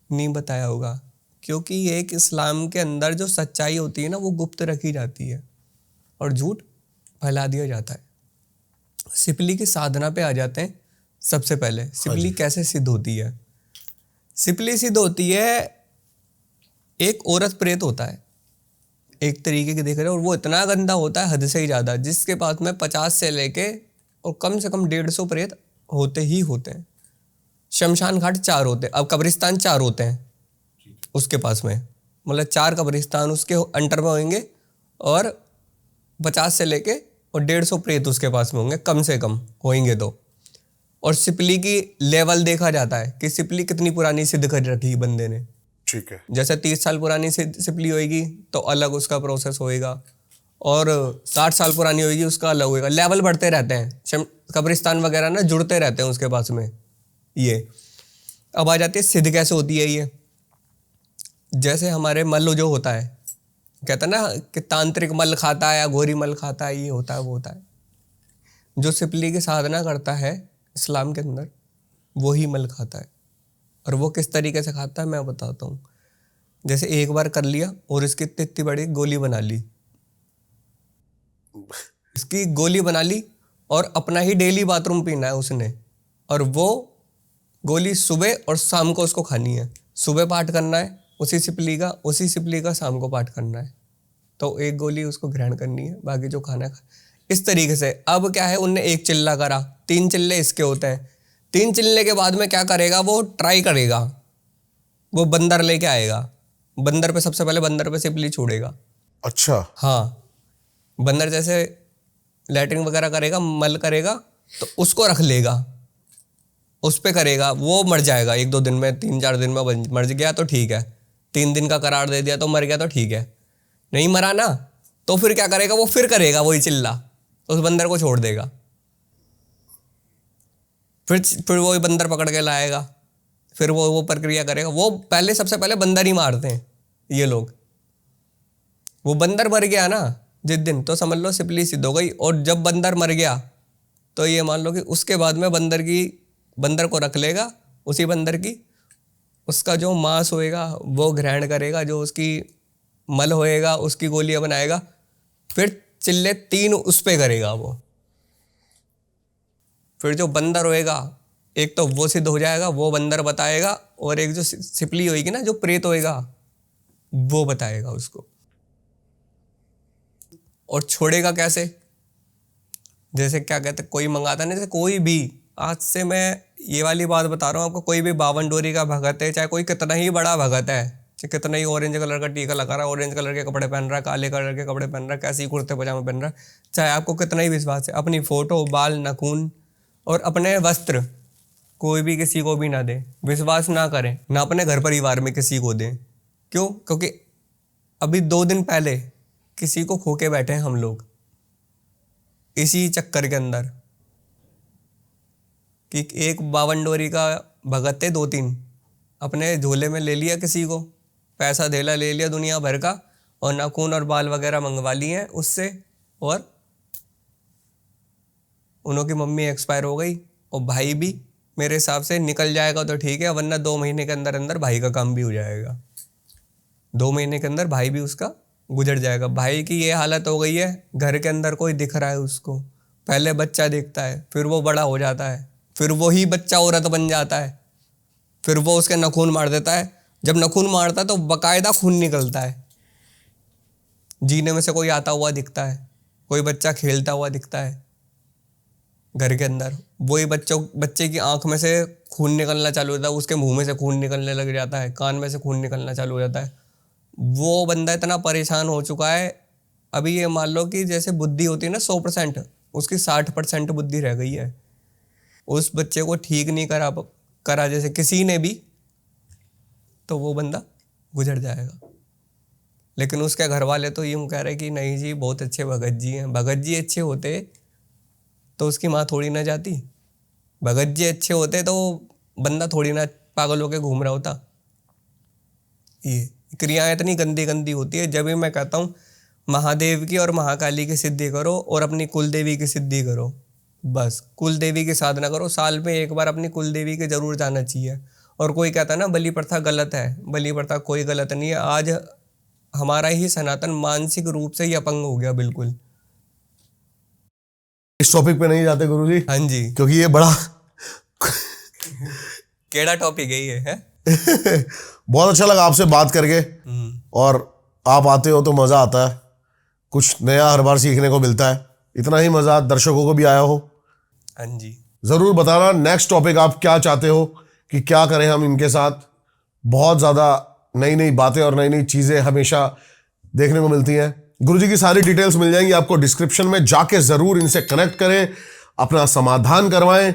नहीं बताया होगा, क्योंकि ये एक इस्लाम के अंदर जो सच्चाई होती है ना, वो गुप्त रखी जाती है और झूठ फैला दिया जाता है। सिपली की साधना पे आ जाते हैं। सबसे पहले सिपली कैसे सिद्ध होती है? सिपली सिद्ध होती है, एक औरत प्रेत होता है एक तरीके के देख रहे हो, और वो इतना गंदा होता है हद से ही ज़्यादा, जिसके पास में 50 से लेके और कम से कम 150 प्रेत होते ही होते हैं। शमशान घाट 4 होते हैं, अब कब्रिस्तान 4 होते हैं उसके पास में, मतलब 4 कब्रिस्तान उसके अंडर में होंगे और 50 से लेके और 150 प्रेत उसके पास में होंगे कम से कम होंगे तो। और सिपली की लेवल देखा जाता है कि सिपली कितनी पुरानी सिद्ध कर रखी बंदे ने। ठीक है। जैसे 30 साल पुरानी सिपली होएगी तो अलग उसका प्रोसेस होएगा, और 60 साल पुरानी होएगी उसका अलग होएगा। लेवल बढ़ते रहते हैं, कब्रिस्तान वगैरह ना जुड़ते रहते हैं उसके पास में। ये अब आ जाती है सिद्ध कैसे होती है ये। जैसे हमारे मल्ल जो होता है, कहता है ना कि तांत्रिक मल खाता है या घोरी मल खाता है, ये होता है वो होता है। जो सिपली की साधना करता है इस्लाम के अंदर, वो ही मल खाता है। और वो किस तरीके से खाता है मैं बताता हूँ। जैसे एक बार कर लिया और इसकी इतनी बड़ी गोली बना ली, इसकी गोली बना ली और अपना ही डेली बाथरूम पीना है उसने, और वो गोली सुबह और शाम को उसको खानी है। सुबह पाठ करना है उसी सिपली का शाम को पाठ करना है। तो एक गोली उसको ग्रहण करनी है, बाकी जो खाना है इस तरीके से। अब क्या है, उनने एक चिल्ला करा, 3 चिल्ले इसके होते हैं। 3 चिल्ले के बाद में क्या करेगा, वो ट्राई करेगा, वो बंदर लेके आएगा। बंदर पे सबसे पहले बंदर पे सिपली छोड़ेगा। अच्छा। हाँ, बंदर जैसे लैट्रिन वगैरह करेगा, मल करेगा, तो उसको रख लेगा, उस पे करेगा, वो मर जाएगा 1-2 दिन में, 3-4 दिन में मर गया तो ठीक है। 3 दिन का करार दे दिया तो मर गया तो ठीक है। नहीं मरा ना, तो फिर क्या करेगा, वो फिर करेगा वही चिल्ला, उस बंदर को छोड़ देगा। फिर वही बंदर पकड़ के लाएगा, फिर वो प्रक्रिया करेगा। वो पहले सबसे पहले बंदर ही मारते हैं ये लोग। वो बंदर मर गया ना जिस दिन, तो समझ लो सिपली सिद्ध हो गई। और जब बंदर मर गया तो ये मान लो कि उसके बाद में बंदर को रख लेगा, उसी बंदर की उसका जो मांस होएगा वो ग्रहण करेगा, जो उसकी मल होएगा उसकी गोलियां बनाएगा, फिर चिल्ले 3 उस पे करेगा वो। फिर जो बंदर होएगा, एक तो वो सिद्ध हो जाएगा, वो बंदर बताएगा, और एक जो सिपली होएगी ना, जो प्रेत होएगा, वो बताएगा उसको। और छोड़ेगा कैसे? जैसे क्या कहते, कोई मंगाता नहीं, जैसे कोई भी, आज से मैं ये वाली बात बता रहा हूँ आपको, कोई भी 52 डोरी का भगत है, चाहे कोई कितना ही बड़ा भगत है, चाहे कितना ही ऑरेंज कलर का टीका लगा रहा है, ऑरेंज कलर के कपड़े पहन रहा है, काले कलर के कपड़े पहन रहा है, कैसे ही कुर्ते पजामा पहन रहा है, चाहे आपको कितना ही विश्वास है, अपनी फोटो, बाल, नाखून और अपने वस्त्र कोई भी किसी को भी ना दे, विश्वास ना करें, ना अपने घर परिवार में किसी को दें। क्यों? क्योंकि अभी 2 दिन पहले किसी को खो के बैठे हैं हम लोग, इसी चक्कर के अंदर कि एक 52 डोरी का भगत थे, 2-3 अपने झोले में ले लिया, किसी को पैसा धेला ले लिया दुनिया भर का, और नाखून और बाल वगैरह मंगवा लिए हैं उससे, और उन्हों की मम्मी एक्सपायर हो गई, और भाई भी मेरे हिसाब से निकल जाएगा तो ठीक है, वरना 2 महीने के अंदर अंदर भाई का काम भी हो जाएगा। 2 महीने के अंदर भाई भी उसका गुजर जाएगा। भाई की ये हालत हो गई है, घर के अंदर कोई दिख रहा है उसको, पहले बच्चा दिखता है, फिर वो बड़ा हो जाता है, फिर वही बच्चा औरत बन जाता है, फिर वो उसके नाखून मार देता है। जब नाखून मारता है तो बकायदा खून निकलता है, जीने में से कोई आता हुआ दिखता है, कोई बच्चा खेलता हुआ दिखता है घर के अंदर, वही बच्चे की आंख में से खून निकलना चालू होता है, उसके मुंह में से खून निकलने लग जाता है, कान में से खून निकलना चालू हो जाता है। वो बंदा इतना परेशान हो चुका है, अभी ये मान लो कि जैसे बुद्धि होती है ना 100%, उसकी 60% बुद्धि रह गई है। उस बच्चे को ठीक नहीं करा जैसे किसी ने भी, तो वो बंदा गुजर जाएगा। लेकिन उसके घर वाले तो यूँ कह रहे कि नहीं जी बहुत अच्छे भगत जी हैं। भगत जी अच्छे होते तो उसकी माँ थोड़ी ना जाती, भगत जी अच्छे होते तो बंदा थोड़ी ना पागल होके घूम रहा होता। ये क्रियाएं इतनी गंदी गंदी होती है। जब भी मैं कहता हूँ महादेव की और महाकाली की सिद्धि करो और अपनी कुल देवी की सिद्धि करो, बस कुल देवी की साधना करो, साल में एक बार अपनी कुल देवी के जरूर जाना चाहिए। और कोई कहता है ना बलि प्रथा गलत है, बलि प्रथा कोई गलत नहीं है। आज हमारा ही सनातन मानसिक रूप से ही अपंग हो गया बिल्कुल। इस टॉपिक पे नहीं जाते गुरुजी, हाँ जी, क्योंकि ये बड़ा केड़ा टॉपिक है ये है। बहुत अच्छा लगा आपसे बात करके, और आप आते हो तो मज़ा आता है, कुछ नया हर बार सीखने को मिलता है। इतना ही मज़ा दर्शकों को भी आया हो। हाँ जी, ज़रूर बताना नेक्स्ट टॉपिक आप क्या चाहते हो कि क्या करें हम इनके साथ। बहुत ज़्यादा नई नई बातें और नई नई चीज़ें हमेशा देखने को मिलती हैं। गुरुजी की सारी डिटेल्स मिल जाएंगी आपको डिस्क्रिप्शन में, जाके ज़रूर इनसे कनेक्ट करें, अपना समाधान करवाएं।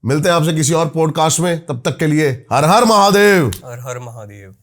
मिलते हैं आपसे किसी और पॉडकास्ट में, तब तक के लिए हर हर महादेव। हर हर महादेव।